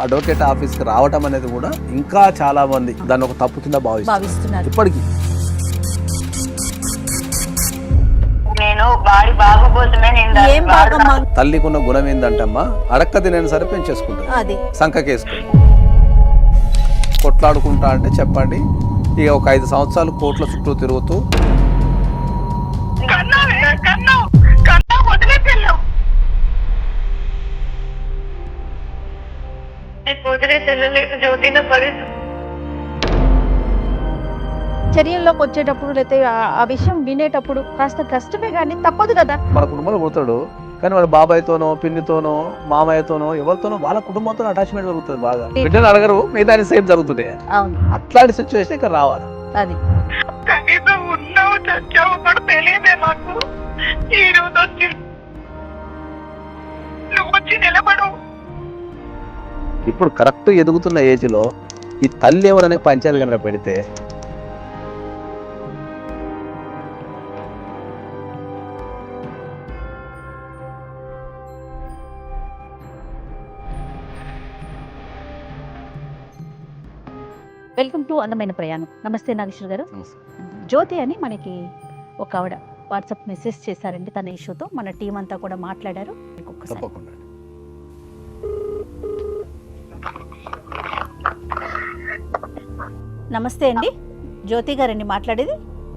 Advocate ఆఫీస్కి రావటం అనేది కూడా ఇంకా చాలా మంది దాన్ని ఒక తప్పు కింద భావిస్తున్నారు ఇప్పటికీ. నేను వాడి బాబు కోసమే తల్లికున్న గుణం ఏంటంటమ్మా, అడక్క తినని సరే పెంచేసుకుంటారు, సంకకేసుకుంటారు. కొట్లాడుకుంటా అంటే చెప్పండి, ఇక ఒక 5 సంవత్సరాలు కోట్ల చుట్టూ తిరుగుతూ చర్యల్లోకి వచ్చేటప్పుడు లేకపోతే ఆ విషయం వినేటప్పుడు కాస్త కష్టమే కానీ తప్పదు కదా. మన కుటుంబంలో పోతాడు కానీ వాళ్ళ బాబాయ్తోనో పిన్నితోనో మామయ్యతోనో ఎవరితోనో వాళ్ళ కుటుంబంతో అటాచ్మెంట్ జరుగుతుంది బాగా. బిడ్డను అడగరు, మిగతా సేమ్ జరుగుతుంది. అట్లాంటి సిచ్యువేషన్ ఇక్కడ రావాలి. అది ఇప్పుడు కరెక్ట్ ఎదుగుతున్న ఏజ్ లో ఈ తల్లి ఎవరనే పంచాయతీ కనుక పెడితే వెల్కమ్ టు అందమైన ప్రయాణం. నమస్తే నాగేశ్వర్ గారు. జ్యోతి అని మనకి ఒక ఆవిడ వాట్సాప్ మెసేజ్ చేశారండి తన ఇష్యూతో. మన టీం అంతా కూడా మాట్లాడారు. నమస్తే అండి, జ్యోతి గారండి మాట్లాడేది.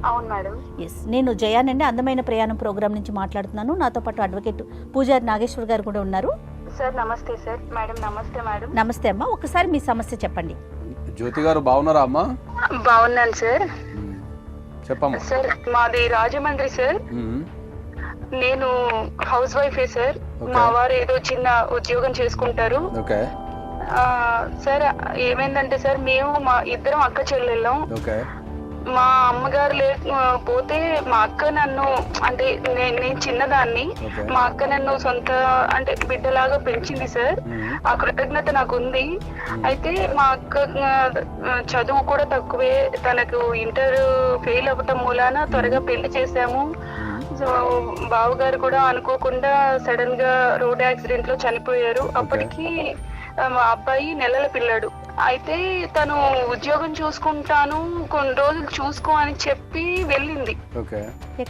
అవును మేడం. ఎస్, నేను జయానండి, అందమైన ప్రయాణం ప్రోగ్రామ్ నుంచి మాట్లాడుతున్నాను. నాతో పాటు అడ్వకేట్ పూజారి నాగేశ్వర్ గారు కూడా ఉన్నారు. సార్ నమస్తే సార్. మేడం నమస్తే మేడం. నమస్తే అమ్మా, ఒకసారి మీ సమస్య చెప్పండి. జ్యోతి గారు బాగున్నారా అమ్మా? బాగున్నాను సార్. చెప్పమ్మా. సార్ మాది రాజమండ్రి సార్. నేను హౌస్ వైఫే సార్. మా వారు ఏదో చిన్న ఉద్యోగం చేసుకుంటారు. సార్ ఏమైందంటే సార్, మేము మా ఇద్దరం అక్క చెల్లెళ్ళం. మా అమ్మగారు లేకపోతే మా అక్క నన్ను, అంటే నేను చిన్నదాన్ని, మా అక్క నన్ను సొంత అంటే బిడ్డలాగా పెంచింది సార్. ఆ కృతజ్ఞత నాకు ఉంది. అయితే మా అక్క చదువు కూడా తక్కువే, తనకు ఇంటర్ ఫెయిల్ అవ్వటం మూలాన త్వరగా పెళ్లి చేశాము. సో బావగారు కూడా అనుకోకుండా సడన్ గా రోడ్ యాక్సిడెంట్ లో చనిపోయారు. అప్పటికి మా అబ్బాయి నెలల పిల్లాడు. అయితే తను ఉద్యోగం చూసుకుంటాను, కొన్ని రోజులు చూసుకో అని చెప్పి వెళ్ళింది.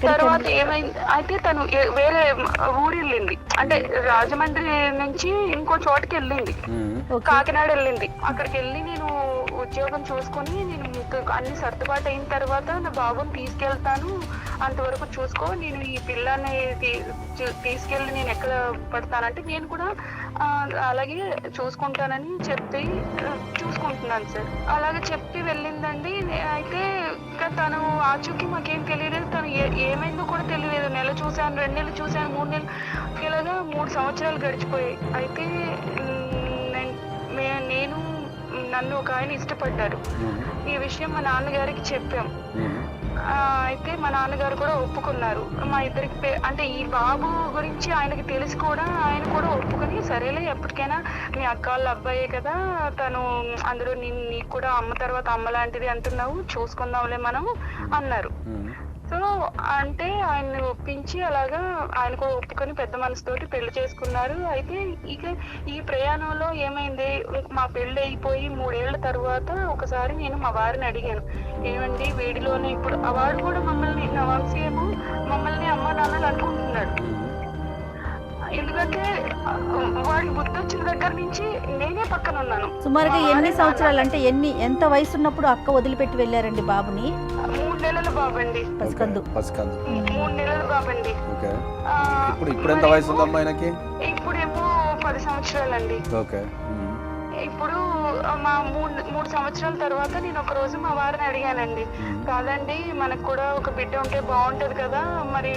తర్వాత ఏమైంది అయితే తను వేరే ఊరు వెళ్ళింది, అంటే రాజమండ్రి నుంచి ఇంకో చోటుకి వెళ్ళింది, కాకినాడ వెళ్ళింది. అక్కడికి వెళ్ళి నేను ఉద్యోగం చూసుకొని నేను అన్ని సర్దుబాటు అయిన తర్వాత నా బాబుని తీసుకెళ్తాను, అంతవరకు చూసుకో, నేను ఈ పిల్లాన్ని తీసుకెళ్ళి నేను ఎక్కడ పడతానంటే నేను కూడా అలాగే చూసుకుంటానని చెప్పి చూసుకుంటున్నాను సార్. అలాగే చెప్పి వెళ్ళిందండి. అయితే ఇంకా తను ఆచూకీ మాకేం తెలియలేదు, తను ఏమైందో కూడా తెలియలేదు. నెల చూశాను, 2 నెలలు చూశాను, 3 నెలలు, ఇలాగా 3 సంవత్సరాలు గడిచిపోయాయి. అయితే నేను నన్ను ఒక ఆయన ఇష్టపడ్డారు. ఈ విషయం మా నాన్నగారికి చెప్పాం. అయితే మా నాన్నగారు కూడా ఒప్పుకున్నారు. మా ఇద్దరికి అంటే ఈ బాబు గురించి ఆయనకి తెలిసి కూడా ఆయన కూడా ఒప్పుకొని, సరేలే ఎప్పటికైనా మీ అక్క వాళ్ళ అబ్బాయే కదా, తను అందులో నీకు కూడా అమ్మ తర్వాత అమ్మ లాంటిది అంటున్నావు, చూసుకుందాంలే మనం అన్నారు. సో అంటే ఆయన్ని ఒప్పించి అలాగా ఆయన కూడా ఒప్పుకొని పెద్ద మనసుతోటి పెళ్లి చేసుకున్నారు. అయితే ఇక ఈ ప్రయాణంలో ఏమైంది, మా పెళ్లి అయిపోయి 3 ఏళ్ల తర్వాత ఒకసారి నేను మా వారిని అడిగాను, ఏమండి వీడిలోనే ఇప్పుడు వాడు కూడా మమ్మల్ని, నా వంశీ ఏమో మమ్మల్ని అమ్మ నాన్నలు అనుకుంటున్నాడు. ఎందుకంటే వాడి బుద్ధి వచ్చిన దగ్గర నుంచి నేనే పక్కన ఉన్నాను. సుమారుగా ఎన్ని సంవత్సరాలు, అంటే ఎంత వయసు ఉన్నప్పుడు అక్క వదిలిపెట్టి వెళ్ళారండి బాబుని? 3 నెలల బాబండి. పసికందు. 3 నెలల బాబండి. ఇప్పుడు ఎంత వయసు ఉందమ్మా ఆయనకి? ఇప్పుడేమో 10 సంవత్సరాలండి. ఇప్పుడు మా 3 సంవత్సరాల తర్వాత నేను ఒక రోజు మా వారిని అడిగానండి, కాదండి మనకు కూడా ఒక బిడ్డ ఉంటే బాగుంటది కదా, మరి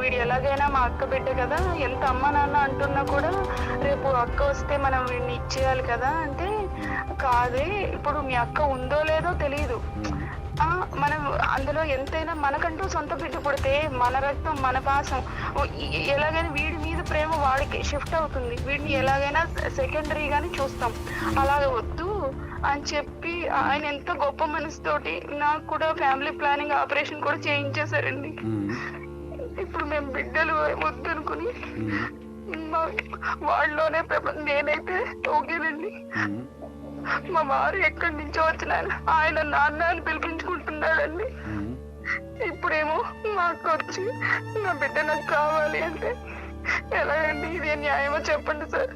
వీడు ఎలాగైనా మా అక్క బిడ్డ కదా, ఎంత అమ్మ నాన్న అంటున్నా కూడా రేపు అక్క వస్తే మనం వీడిని ఇచ్చేయాలి కదా అంటే, కాదే ఇప్పుడు మీ అక్క ఉందో లేదో తెలియదు, మనం అందులో ఎంతైనా మనకంటూ సొంత బిడ్డ పుడితే మన రక్తం మన పాసం ఎలాగైనా వీడి మీద ప్రేమ వాడికి షిఫ్ట్ అవుతుంది, వీడిని ఎలాగైనా సెకండరీగానే చూస్తాం, అలాగే వద్దు అని చెప్పి ఆయన ఎంతో గొప్ప మనసుతోటి నాకు కూడా ఫ్యామిలీ ప్లానింగ్ ఆపరేషన్ కూడా చేయించేశారండి. ఇప్పుడు మేము బిడ్డలు వద్దనుకుని వాళ్ళలోనే నేనైతే ఓకేనండి. మా వారు ఎక్కడి నుంచో వచ్చిన ఆయన నాన్న అని పిలిపించుకుంటున్నాడండి. ఇప్పుడేమో మాకు వచ్చి నా బిడ్డ నాకు కావాలి అంటే ఎలాగండి? ఇదే న్యాయమో చెప్పండి సార్.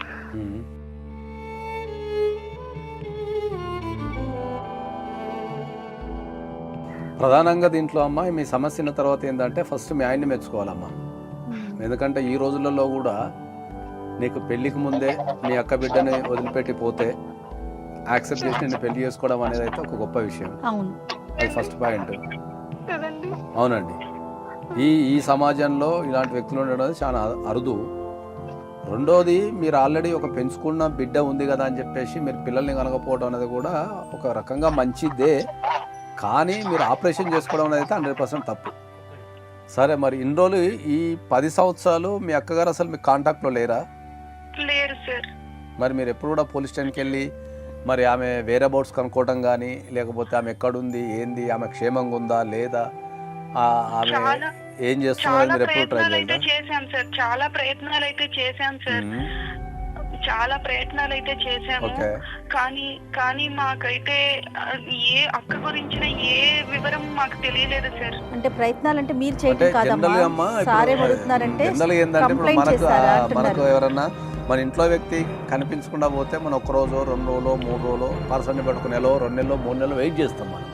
ప్రధానంగా దీంట్లో అమ్మ మీ సమస్య ఉన్న తర్వాత ఏంటంటే ఫస్ట్ మీ ఆయన్ని మెచ్చుకోవాలమ్మా. ఎందుకంటే ఈ రోజులలో కూడా నీకు పెళ్లికి ముందే మీ అక్క బిడ్డని వదిలిపెట్టి పోతే యాక్సెప్ట్ చేసి నేను పెళ్లి చేసుకోవడం అనేది అయితే ఒక గొప్ప విషయం. అది ఫస్ట్ పాయింట్. అవునండి, ఈ సమాజంలో ఇలాంటి వ్యక్తులు ఉండడం చాలా అరుదు. రెండోది, మీరు ఆల్రెడీ ఒక పెంచుకున్న బిడ్డ ఉంది కదా అని చెప్పేసి మీరు పిల్లల్ని కనకపోవడం అనేది కూడా ఒక రకంగా మంచిదే. కానీ మీరు ఆపరేషన్ చేసుకోవడం అనేది అయితే 100% తప్పు. సరే, మరి ఇన్ని రోజులు ఈ 10 సంవత్సరాలు మీ అక్కగారు అసలు మీ కాంటాక్ట్లో లేరా? లేరు సార్. మరి మీరు ఎప్పుడు కూడా పోలీస్ స్టేషన్కి వెళ్ళి మరి ఆమె వేరే బోర్డ్స్ కనుక్కోవడం కానీ, లేకపోతే ఆమె ఎక్కడుంది, ఏంది, ఆమె క్షేమంగా ఉందా లేదా, ఆమె ఏం చేస్తున్నారు మీరు ఎప్పుడు ట్రై చేశాం సార్. చాలా ప్రయత్నాలు అయితే చేశాం సార్. చాలా ప్రయత్నాలు అయితే చేశాము. కానీ మాకైతే ఏ అక్క గురించిన ఏ వివరం మాకు తెలియలేదు సార్. అంటే ప్రయత్నాలు అంటే మీరు చేయడం కాదమ్మా, సారే అడుగుతున్నారంటే మనకు ఎవరన్నా మన ఇంట్లో వ్యక్తి కనిపించకుండా పోతే మనం 1 రోజు 2 రోజులు 3 రోజులు పర్సన్ని పెట్టుకుని 1 నెల 2 నెలలు 3 నెలలు వెయిట్ చేస్తాం మనం.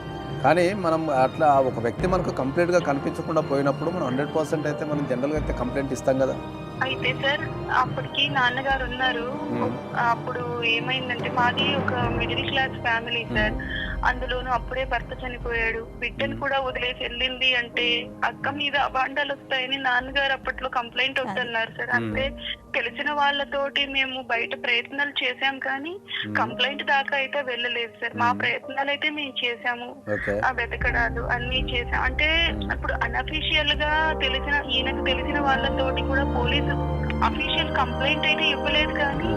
కానీ మనం అట్లా ఒక వ్యక్తి మనకు కంప్లీట్గా కనిపించకుండా పోయినప్పుడు మనం 100% అయితే మనం జనరల్గా అయితే కంప్లైంట్ ఇస్తాం కదా. అయితే సార్ అప్పటికి నాన్నగారు ఉన్నారు. అప్పుడు ఏమైందంటే మాది ఒక మిడిల్ క్లాస్ ఫ్యామిలీ సార్. అందులోనూ అప్పుడే భర్త చనిపోయాడు, బిడ్డను కూడా వదిలేసి వెళ్ళింది అంటే అక్క మీద అబాండాలు వస్తాయని నాన్నగారు అప్పట్లో కంప్లైంట్ వద్దన్నారు సార్. అంటే తెలిసిన వాళ్ళతోటి మేము బయట ప్రయత్నాలు చేశాం కానీ కంప్లైంట్ దాకా అయితే వెళ్ళలేదు సార్. మా ప్రయత్నాలు అయితే మేము చేశాము, ఆ వెతకడాలు అన్ని చేసాం. అంటే ఇప్పుడు అన్అఫీషియల్ గా ఈయనకు తెలిసిన వాళ్ళతోటి కూడా పోలీసు అఫీషియల్ కంప్లైంట్ అయితే ఇవ్వలేదు కానీ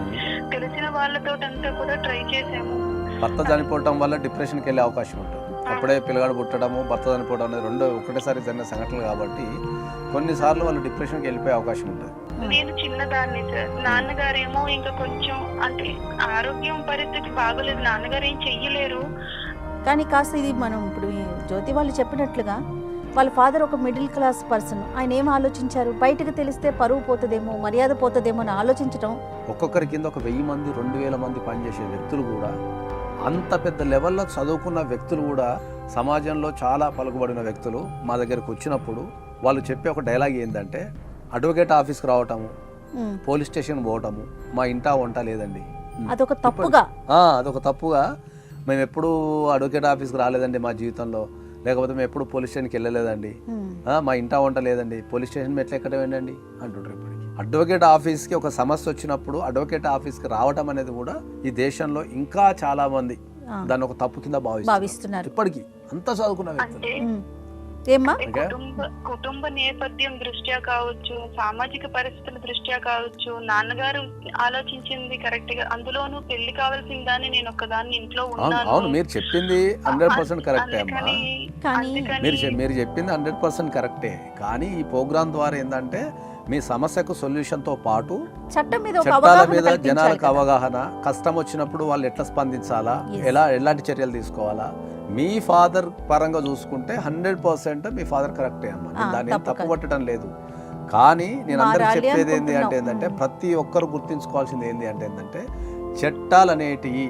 తెలిసిన వాళ్ళతో అంతా కూడా ట్రై చేసాము. భర్త చనిపోవడం వల్ల డిప్రెషన్కి వెళ్ళే అవకాశం ఉంటుంది. అప్పుడే పిల్లగాడు పుట్టడము, భర్త చనిపోవడం అనేది రెండు ఒకటేసారి జరిగిన సంఘటనలు కాబట్టి కొన్నిసార్లు వాళ్ళు డిప్రెషన్కి వెళ్ళిపోయే అవకాశం ఉంటుంది. నేను చిన్నదాన్ని సార్. నాన్నగారేమో ఇంకా కొంచెం అంటే ఆరోగ్యం పరిస్థితి బాగోలేదు, నాన్నగారు ఏం చెయ్యలేరు. కానీ కాస్త ఇది మనం ఇప్పుడు జ్యోతి వాళ్ళు చెప్పినట్లుగా వాళ్ళ ఫాదర్ ఒక మిడిల్ క్లాస్ పర్సన్. ఆయన ఏం ఆలోచించారు? బయటకు తెలిస్తే పరువు పోతుందేమో, మర్యాద పోతుందేమో అని ఆలోచించడం. ఒక్కొక్కరి కింద ఒక 1000 మంది 2000 మంది పనిచేసే వ్యక్తులు కూడా, అంత పెద్ద లెవెల్లో చదువుకున్న వ్యక్తులు కూడా, సమాజంలో చాలా పలుకుబడిన వ్యక్తులు మా దగ్గరకు వచ్చినప్పుడు వాళ్ళు చెప్పే ఒక డైలాగ్ ఏంటంటే, అడ్వకేట్ ఆఫీస్కి రావటము, పోలీస్ స్టేషన్ పోవటము, మా ఇంటా వంట లేదండి. అదొక తప్పుగా మేము ఎప్పుడు అడ్వకేట్ ఆఫీస్కి రాలేదండి మా జీవితంలో, లేకపోతే మేము ఎప్పుడు పోలీస్ స్టేషన్కి వెళ్ళలేదండి, మా ఇంటా వంట లేదండి, పోలీస్ స్టేషన్ ఎట్లా ఎక్కడ వెళ్ళండి అంటుంటారు. ఇప్పటికి అడ్వకేట్ ఆఫీస్కి ఒక సమస్య వచ్చినప్పుడు అడ్వకేట్ ఆఫీస్కి రావటం అనేది కూడా ఈ దేశంలో ఇంకా చాలా మంది దాన్ని ఒక తప్పు కింద భావిస్తున్నారు. ఇప్పటికీ అంత చదువుకున్న వ్యక్తులు. కుటుంబ నేపథ్యం దృష్ట్యా కావచ్చు, సామాజిక పరిస్థితుల దృష్ట్యా కావచ్చు, నాన్నగారు ఆలోచించింది కరెక్ట్ గా. అందులోనూ పెళ్లి కావాల్సిన దాన్ని నేను ఒక్కదాన్ని ఇంట్లో ఉన్నాను. అవును, మీరు చెప్పింది 100% కరెక్టే అమ్మా. మీరు చెప్పింది 100% కరెక్టే. కానీ ఈ ప్రోగ్రామ్ ద్వారా ఏంటంటే మీ సమస్యకు సొల్యూషన్ తో పాటు చట్టాల మీద జనాలకు అవగాహన, కష్టం వచ్చినప్పుడు వాళ్ళు ఎట్లా స్పందించాలా, ఎలాంటి చర్యలు తీసుకోవాలా. మీ ఫాదర్ పరంగా చూసుకుంటే 100% మీ ఫాదర్ కరెక్టే అమ్మా, దాన్ని తప్పు పట్టడం లేదు. కానీ నేను అందరికి చెప్పేది ఏంటంటే ప్రతి ఒక్కరు గుర్తించుకోవాల్సింది ఏంటంటే చట్టాలు అనేటివి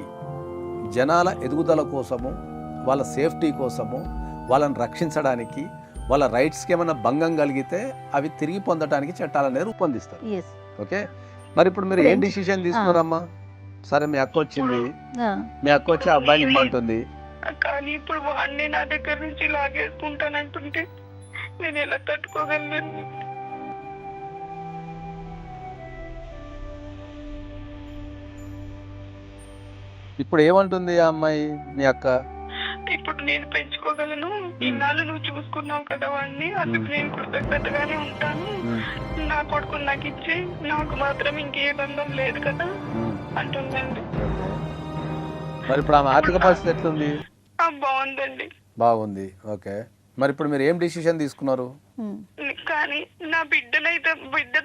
జనాల ఎదుగుదల కోసము, వాళ్ళ సేఫ్టీ కోసము, వాళ్ళని రక్షించడానికి, వాళ్ళ రైట్స్కి ఏమైనా భంగం కలిగితే అవి తిరిగి పొందడానికి చట్టాలు అనేది రూపొందిస్తారు. ఓకే, మరి ఇప్పుడు మీరు ఏం డిసిషన్ తీసుకున్నారమ్మా? సరే, మీ అక్క వచ్చింది, మీ అక్క వచ్చి అబ్బాయిని ఇమ్మంటుంది, కానీ ఇప్పుడు వాడిని నా దగ్గర నుంచి లాగేసుకుంటానంటుంటే నేను ఎలా తట్టుకోగలను? ఇప్పుడు ఏమంటుంది ఆ అమ్మాయి మీ అక్క? ఇప్పుడు నేను పెంచుకోగలను, ఇన్నాళ్ళు నువ్వు చూసుకున్నావు కదా వాడిని, అందుకు నేను కృతజ్ఞతగానే ఉంటాను, నా కొడుకు నాకు ఇచ్చి, నాకు మాత్రం ఇంకే బంధం లేదు కదా అంటుందండి. మరి ఇప్పుడు ఆమె ఆర్థిక పరిస్థితి ఎట్లుంది? బాగుందండి. బాగుంది. ఓకే, మరి ఇప్పుడు మీరు ఏం డిసిషన్ తీసుకున్నారు? కానీ నా బిడ్డ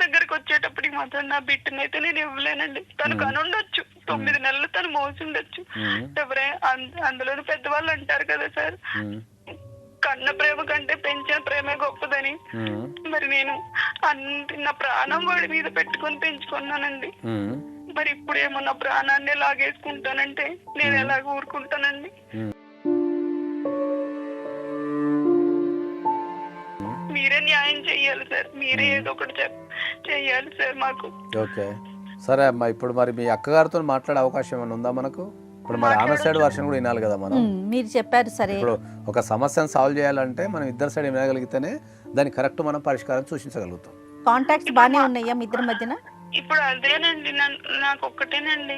దగ్గరకు వచ్చేటప్పటికి మాత్రం నా బిడ్డనైతే నేను ఇవ్వలేనండి. తను కనుండొచ్చు, 9 నెలలు తను మోసుండొచ్చు. అందులోనూ పెద్దవాళ్ళు అంటారు కదా సార్, కన్న ప్రేమ కంటే పెంచిన ప్రేమే గొప్పదని. మరి నేను నా ప్రాణం వాడి మీద పెట్టుకొని పెంచుకున్నానండి. మరి ఇప్పుడేమో నా ప్రాణాన్ని లాగేసుకుంటానంటే నేను ఎలాగ ఊరుకుంటానండి? మీరే న్యాయం చెయ్యాలి సార్, మీరే ఏదో ఒకటి చెయ్యాలి సార్ మాకు. ఓకే సరే అమ్మా, ఇప్పుడు మరి మీ అక్కగారితో మాట్లాడే అవకాశం ఏమైనా ఉందా మనకు? ఇప్పుడు మరి ఆమె సైడ్ వర్షన్ కూడా వినాలి కదా మనం. మీరు చెప్పారు సరే, ఇప్పుడు ఒక సమస్యను సాల్వ్ చేయాలంటే మనం ఇద్దరు సైడ్ వినగలిగితేనే దాన్ని కరెక్ట్ మనం పరిష్కారం సూచించగలుగుతాం. కాంటాక్ట్స్ బాగానే ఉన్నాయా మీ ఇద్దరి మధ్యన? ఇప్పుడు అదేనండి, నాకు ఒక్కటేనండి,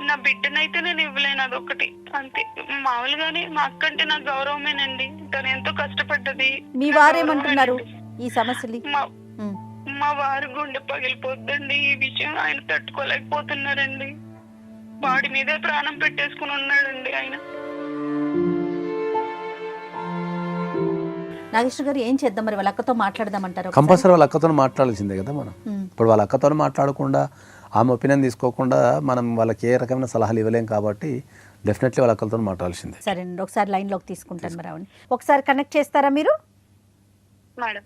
నా బిడ్డనైతే నేను ఇవ్వలేను, అదొక్కటి అంతే. మామూలుగానే మా అక్క అంటే నాకు గౌరవమేనండి, తను ఎంతో కష్టపడ్డది. మీ వారేమంటున్నారు ఈ సమస్యలు? మా వారి గుండె పగిలిపోద్దండి, ఈ విషయం ఆయన తట్టుకోలేకపోతున్నారండి. వాడి మీదే ప్రాణం పెట్టేసుకుని ఉన్నాడండి ఆయన. నాగేశ్వర గారు ఏం చేద్దాం మరి? వాళ్ళ అక్కతో మాట్లాడదామంటారు? కంపల్సరీ వాళ్ళ అక్కతో మాట్లాడాల్సిందే కదా మనం. ఇప్పుడు వాళ్ళ అక్కతో మాట్లాడకుండా ఆమె ఒపీనియన్ తీసుకోకుండా మనం వాళ్ళకి ఏ రకమైన సలహాలు ఇవ్వలేం కాబట్టి డెఫినెట్లీ వాళ్ళ అక్కలతో మాట్లాడాల్సిందే. సరేనండి, ఒకసారి లైన్లోకి తీసుకుంటాను మరి. ఆవిడ ఒకసారి కనెక్ట్ చేస్తారా మీరు? మేడం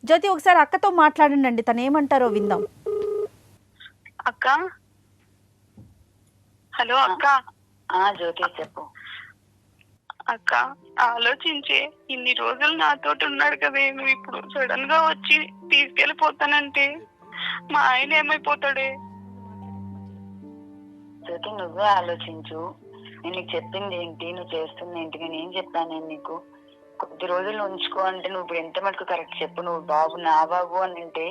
జ్యోతి ఒకసారి అక్కతో మాట్లాడండి, తను ఏమంటారో విందాం. అక్క, హలో అక్క. జ్యోతి చెప్పు. అక్క, ఆలోచించే ఇన్ని రోజులు నాతోటి ఉన్నాడు కదే, నువ్వు ఇప్పుడు సడన్ గా వచ్చి తీసుకెళ్లిపోతానంటే మా ఆయన ఏమైపోతాడే? జ్యోతి నువ్వే ఆలోచించు. నేను నీకు చెప్పింది ఏంటి, నువ్వు చేస్తుంది ఏంటి, నేను ఏం చెప్పాను నేను నీకు? కొద్ది రోజులు ఉంచుకో అంటే నువ్వు ఇప్పుడు ఎంత మటుకు కరెక్ట్ చెప్పు. నువ్వు బాబు నా బాబు అని అంటే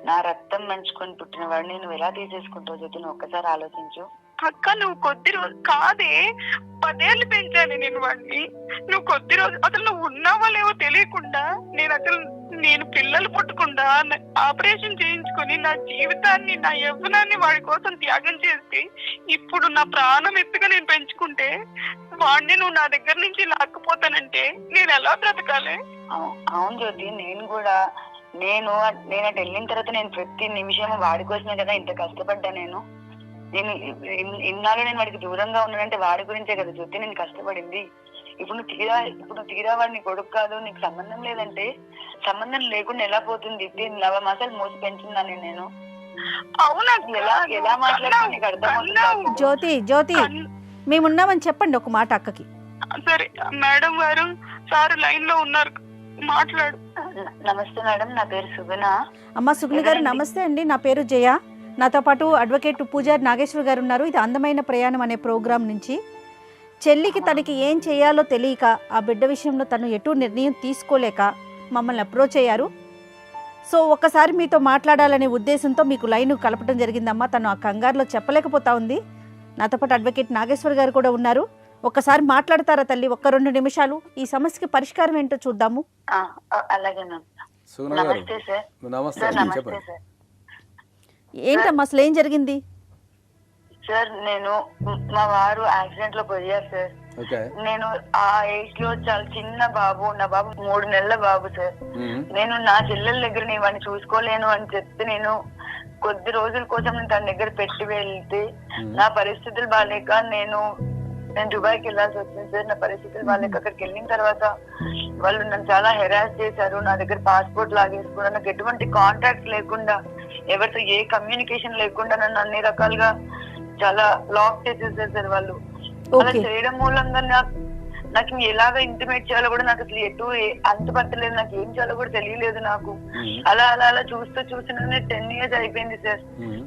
నా రక్తం మంచుకొని పుట్టిన వాడిని నువ్వు ఎలా తీసేసుకుంటావు జ్యోతి? నువ్వు ఒక్కసారి ఆలోచించు. అక్క, నువ్వు కొద్ది రోజు కాదే, 10 ఏళ్ళు పెంచాను నేను వాడిని. నువ్వు కొద్ది రోజు అసలు నువ్వు ఉన్నావా లేవో తెలియకుండా నేను పిల్లలు పుట్టకుండా ఆపరేషన్ చేయించుకొని నా జీవితాన్ని, నా యవ్వనాన్ని వాడి కోసం త్యాగం చేసి ఇప్పుడు నా ప్రాణం ఎత్తుగా నేను పెంచుకుంటే వాడిని నువ్వు నా దగ్గర నుంచి లాక్కుపోతానంటే నేను ఎలా బ్రతకాలి? అవును జ్యోతి, నేను అటు వెళ్ళిన తర్వాత నేను ప్రతి నిమిషం వాడి కోసమే కదా ఇంత కష్టపడ్డా. నేను ఇన్నాళ్ళు నేను వాడికి దూరంగా ఉన్నానంటే వాడి గురించే కదా జ్యోతి నేను కష్టపడింది. ఇప్పుడు నువ్వు తీరా వాడిని కొడుకు కాదు, నీకు సంబంధం లేదంటే సంబంధం లేకుండా ఎలా పోతుంది? 9 మాసాలు మోసి పెంచున్నాను నేను. ఎలా మాట్లాడుతున్నా నీకు అర్థమవుతుంది? జ్యోతి మేమున్నామని చెప్పండి ఒక మాట అక్కకి. సరే మేడం గారు, సార్ లైన్ లో ఉన్నారు, మాట్లాడు. నమస్తే మేడం, నా పేరు సుగుణ. అమ్మ సుగుణ గారు నమస్తే అండి, నా పేరు జయ. నాతో పాటు అడ్వకేట్ పూజారి నాగేశ్వర గారు ఉన్నారు. ఇది అందమైన ప్రయాణం అనే ప్రోగ్రాం నుంచి. చెల్లికి తనకి ఏం చేయాలో తెలియక, ఆ బిడ్డ విషయంలో తను ఎటు నిర్ణయం తీసుకోలేక మమ్మల్ని అప్రోచ్ అయ్యారు. సో ఒక్కసారి మీతో మాట్లాడాలనే ఉద్దేశంతో మీకు లైన్ కలపడం జరిగిందమ్మా. తను ఆ కంగారులో చెప్పలేకపోతా ఉంది. నాతో పాటు అడ్వకేట్ నాగేశ్వర్ గారు కూడా ఉన్నారు. ఒక్కసారి మాట్లాడతారా తల్లి? 1-2 నిమిషాలు ఈ సమస్యకి పరిష్కారం ఏంటో చూద్దాము. నమస్తే సార్. నమస్తే సార్. ఏంటమ్మా అసలు ఏం జరిగింది? సార్ నేను మా వారు యాక్సిడెంట్ లో పోయారు సార్. నేను ఆ ఏజ్ లో చాలా చిన్న బాబు, నా బాబు 3 నెలల బాబు సార్. నేను నా చెల్లెల దగ్గర వాడిని చూసుకోలేను అని చెప్తే నేను కొద్ది రోజుల కోసం నేను తన దగ్గర పెట్టి వెళ్తే నా పరిస్థితులు బాగాలేక నేను దుబాయ్కి వెళ్ళాల్సి వచ్చింది సార్. నా పరిస్థితులు బాగాలేక అక్కడికి వెళ్ళిన తర్వాత వాళ్ళు నన్ను చాలా హెరాస్ చేశారు. నా దగ్గర పాస్పోర్ట్ లాగేసుకున్నారు. నాకు ఎటువంటి కాంటాక్ట్ లేకుండా, ఎవరితో ఏ కమ్యూనికేషన్ లేకుండా నన్ను అన్ని రకాలుగా చాలా లాక్ చేసేసారు సార్ వాళ్ళు. అలా చేయడం మూలంగా నాకు ఎలాగ ఇంటిమేట్ చేయాలో కూడా నాకు అసలు ఎటు అంతుపట్టలేదు, నాకు ఏం చేయాలో కూడా తెలియలేదు నాకు. అలా అలా అలా చూస్తూ 10 years అయిపోయింది సార్.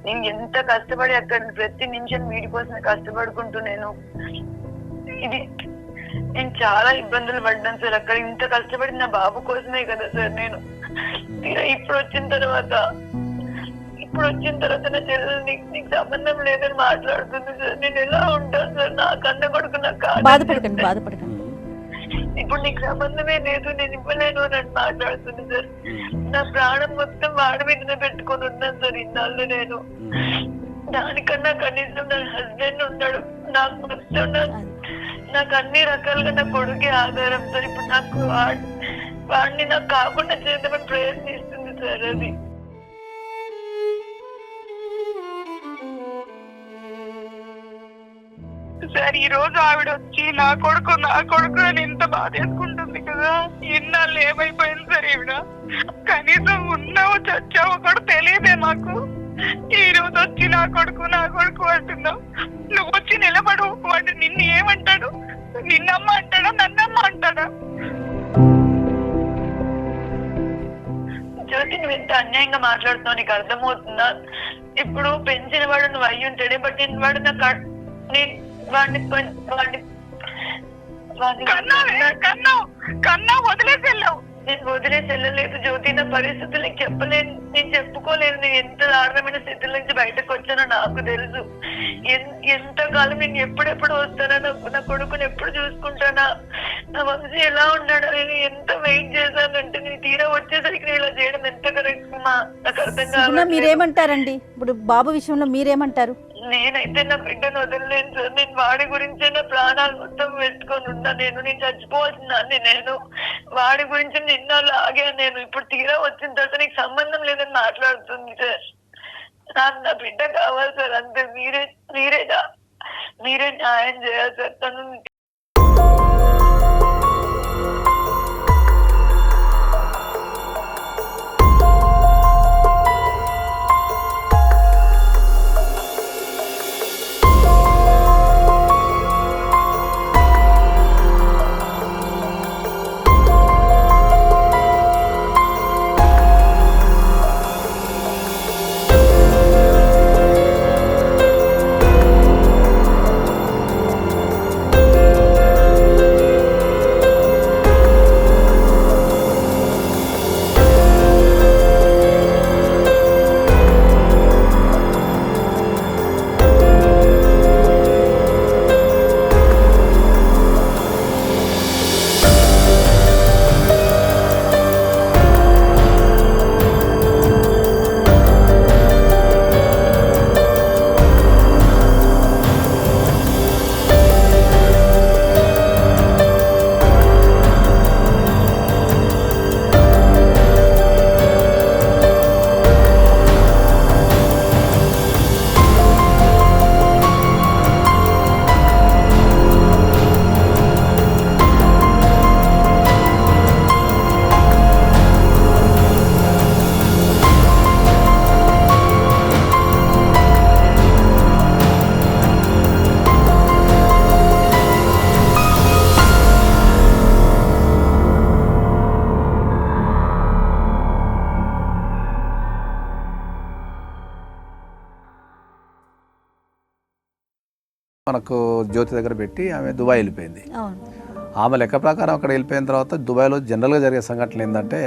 నేను ఎంత కష్టపడి అక్కడ ప్రతి నిమిషం వీడి కోసమే కష్టపడుకుంటూ నేను చాలా ఇబ్బందులు పడ్డాను సార్. అక్కడ ఇంత కష్టపడి నా బాబు కోసమే కదా సార్. నేను ఇప్పుడు వచ్చిన తర్వాత నా చెల్లెలు నీకు సంబంధం లేదని మాట్లాడుతుంది సార్. నేను ఎలా ఉంటాను సార్? నా కన్న కొడుకు నాకు బాధపడకండి. ఇప్పుడు నీకు సంబంధమే లేదు, నేను ఇవ్వలేను అని మాట్లాడుతుంది సార్. నా ప్రాణం మొత్తం వాడి మీదనే పెట్టుకొని ఉన్నాను సార్ ఇన్నాళ్ళు నేను. దానికన్నా కనీసం నా హస్బెండ్ ఉన్నాడు, నాకు మొత్తం నాకు అన్ని రకాలుగా నా కొడుకే ఆధారం సార్. ఇప్పుడు వాడిని నాకు కాకుండా చేద్దామని ప్రయత్నిస్తుంది సార్ అది. సార్ ఈ రోజు ఆవిడ వచ్చి నా కొడుకు అని ఎంత బాధేసుకుంటుంది కదా. ఇన్నాళ్ళు ఏమైపోయింది సార్ ఈవిడ? కనీసం ఉన్నావో చచ్చావో కూడా తెలియదే మాకు. ఈ రోజు వచ్చి నా కొడుకు అంటున్నావు. నువ్వు వచ్చి నిలబడు, వాడు నిన్ను ఏమంటాడు? నిన్నమ్మ అంటాడా, నన్నమ్మ అంటాడా? జ్యోతి, నువ్వు ఎంత అన్యాయంగా మాట్లాడుతున్నావు, నీకు అర్థమవుతుందా? ఇప్పుడు పెంచిన వాడు నువ్వు అయ్యి ఉంటాడే, బట్ నేను వాడు కన్నా వదిలేసి వెళ్ళావు. నేను వదిలేసి వెళ్ళలేదు జ్యోతి. నా పరిస్థితులు నీకు చెప్పలేను, నేను చెప్పుకోలేను. నేను ఎంత దారుణమైన స్థితుల నుంచి బయటకు వచ్చానో నాకు తెలుసు. ఎంతకాలం నేను ఎప్పుడెప్పుడు వస్తానా, నా కొడుకుని ఎప్పుడు చూసుకుంటానా, నా వంశీ ఎలా ఉన్నాడో నేను ఎంత వెయిట్ చేశానంటే, నేను తీరా వచ్చేసరికి నేను ఇలా చేయడం ఎంత కరెక్ట్ మా నాకు అర్థం కాదు. మీరేమంటారండి ఇప్పుడు బాబు విషయంలో? మీరేమంటారు? నేనైతే నా బిడ్డను వదలలేను సార్. నేను వాడి గురించే నా ప్రాణాలు మొత్తం పెట్టుకొని ఉన్నా. నేను చచ్చిపోతున్నాను. నేను వాడి గురించి నిన్నాళ్ళు ఆగాను. నేను ఇప్పుడు తీరా వచ్చిన తర్వాత నీకు సంబంధం లేదని మాట్లాడుతుంది సార్. నాకు నా బిడ్డ కావాలి సార్, అంతే. మీరే న్యాయం చేయాలి సార్. తను మనకు జ్యోతి దగ్గర పెట్టి ఆమె దుబాయ్ వెళ్ళిపోయింది. ఆమె లెక్క ప్రకారం అక్కడ వెళ్ళిపోయిన తర్వాత దుబాయ్లో జనరల్గా జరిగే సంఘటనలు ఏంటంటే,